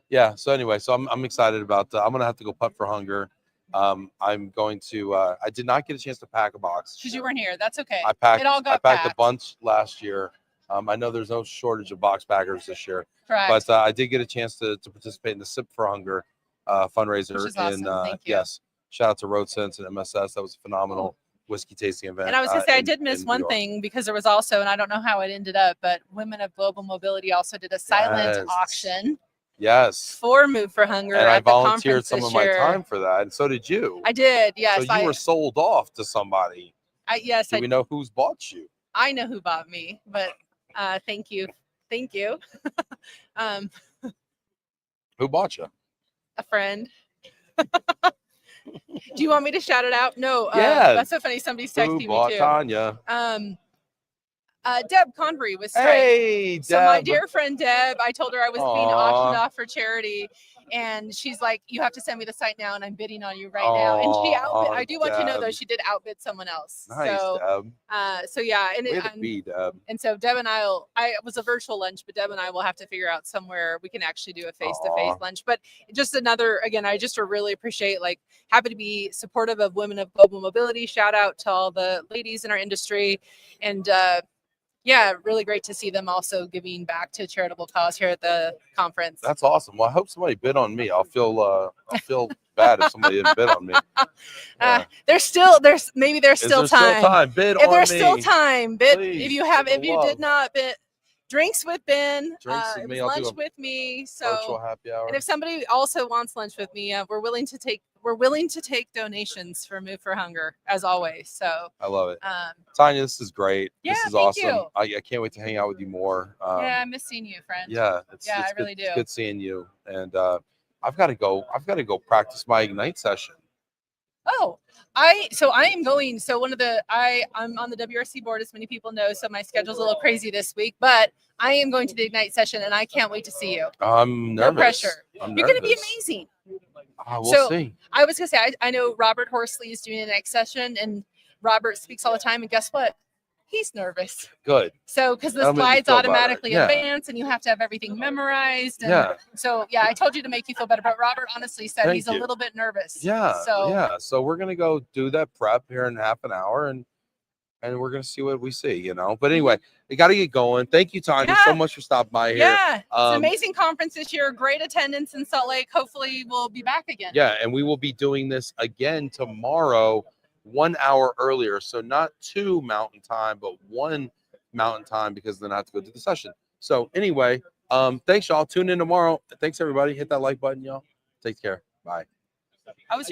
Speaker 1: Yeah. So anyway, I'm excited about. I'm gonna have to go Putt for Hunger. I'm going to. I did not get a chance to pack a box
Speaker 5: because you weren't here. That's okay.
Speaker 1: I packed.
Speaker 5: It all got
Speaker 1: I packed a bunch last year. I know there's no shortage of box packers this year.
Speaker 5: Correct.
Speaker 1: But I did get a chance to participate in the Sip for Hunger fundraiser.
Speaker 5: Which is awesome. Thank you.
Speaker 1: Yes, shout out to Road Sense and MSS. That was a phenomenal whiskey tasting event.
Speaker 5: And I was gonna say I did miss one thing because there was also, and I don't know how it ended up, but Women of Global Mobility also did a silent auction.
Speaker 1: Yes.
Speaker 5: For Move for Hunger.
Speaker 1: And I volunteered
Speaker 5: some
Speaker 1: of my time for that, and so did you.
Speaker 5: I did. Yes.
Speaker 1: So you were sold off to somebody.
Speaker 5: Yes.
Speaker 1: Do we know who's bought you?
Speaker 5: I know who bought me, but thank you. Thank you.
Speaker 1: Who bought you?
Speaker 5: A friend. Do you want me to shout it out? No.
Speaker 1: Yeah.
Speaker 5: That's so funny. Somebody's texting me too.
Speaker 1: Tanya?
Speaker 5: Deb Convery was strike.
Speaker 1: Hey, Deb.
Speaker 5: So my dear friend Deb, I told her I was being auctioned
Speaker 1: Aw.
Speaker 5: off for charity, and she's like, "You have to send me the site now, and I'm bidding on you right now." And she outbid. I do want you to know though,
Speaker 1: Deb.
Speaker 5: she did outbid someone else.
Speaker 1: Nice, Deb.
Speaker 5: So yeah, and
Speaker 1: Way to be, Deb.
Speaker 5: and so Deb and I was a virtual lunch, but Deb and I will have to figure out somewhere we can actually do a face-to-face lunch. But just another, again, I just really appreciate, like, happy to be supportive of women of global mobility. Shout out to all the ladies in our industry. And yeah, really great to see them also giving back to charitable cause here at the conference.
Speaker 1: That's awesome. Well, I hope somebody bid on me. I'll feel bad if somebody didn't bid on me. Yeah.
Speaker 5: There's still time.
Speaker 1: Bid
Speaker 5: If
Speaker 1: on
Speaker 5: there's
Speaker 1: me.
Speaker 5: still time, bid.
Speaker 1: Please,
Speaker 5: if you
Speaker 1: love.
Speaker 5: did not bid, drinks with Ben,
Speaker 1: Drinks with
Speaker 5: it
Speaker 1: me.
Speaker 5: was
Speaker 1: I'll do
Speaker 5: lunch
Speaker 1: a
Speaker 5: with me.
Speaker 1: virtual
Speaker 5: So,
Speaker 1: happy hour.
Speaker 5: and if somebody also wants lunch with me, we're willing to take donations for Move for Hunger as always. So
Speaker 1: I love it. Tanya, this is great.
Speaker 5: Yeah,
Speaker 1: this is
Speaker 5: thank
Speaker 1: awesome.
Speaker 5: you.
Speaker 1: I can't wait to hang out with you more.
Speaker 5: yeah, I miss seeing you, friend.
Speaker 1: Yeah,
Speaker 5: Yeah,
Speaker 1: it's
Speaker 5: I really
Speaker 1: good,
Speaker 5: do.
Speaker 1: It's good seeing you. And I've got to go practice my Ignite session.
Speaker 5: Oh, I am going. So I'm on the WRC board, as many people know. So my schedule's a little crazy this week, but I am going to the Ignite session, and I can't wait to see you.
Speaker 1: I'm nervous.
Speaker 5: No pressure.
Speaker 1: I'm
Speaker 5: You're going to be
Speaker 1: nervous.
Speaker 5: amazing.
Speaker 1: We'll see.
Speaker 5: I was going to say, I know Robert Horsley is doing the next session, and Robert speaks all the time. And guess what? He's nervous.
Speaker 1: Good.
Speaker 5: So, because the
Speaker 1: That'll make me
Speaker 5: slides
Speaker 1: feel better.
Speaker 5: automatically
Speaker 1: Yeah.
Speaker 5: advance, and you have to have everything memorized. And
Speaker 1: Yeah.
Speaker 5: So, yeah, I told you to make you feel better, but Robert honestly said
Speaker 1: Thank
Speaker 5: he's
Speaker 1: you.
Speaker 5: a little bit nervous.
Speaker 1: Yeah.
Speaker 5: So,
Speaker 1: So we're gonna go do that prep here in half an hour, and we're gonna see what we see, But anyway, we got to get going. Thank you, Tanya, so
Speaker 5: Yeah.
Speaker 1: much for stopping by here.
Speaker 5: Yeah, it's an amazing conference this year. Great attendance in Salt Lake. Hopefully, we'll be back again.
Speaker 1: Yeah, and we will be doing this again tomorrow, 1 hour earlier. So not 2 Mountain Time, but 1 Mountain Time, because then I have to go to the session. So anyway, thanks y'all. Tune in tomorrow. Thanks everybody. Hit that like button, y'all. Take care. Bye.
Speaker 5: How was your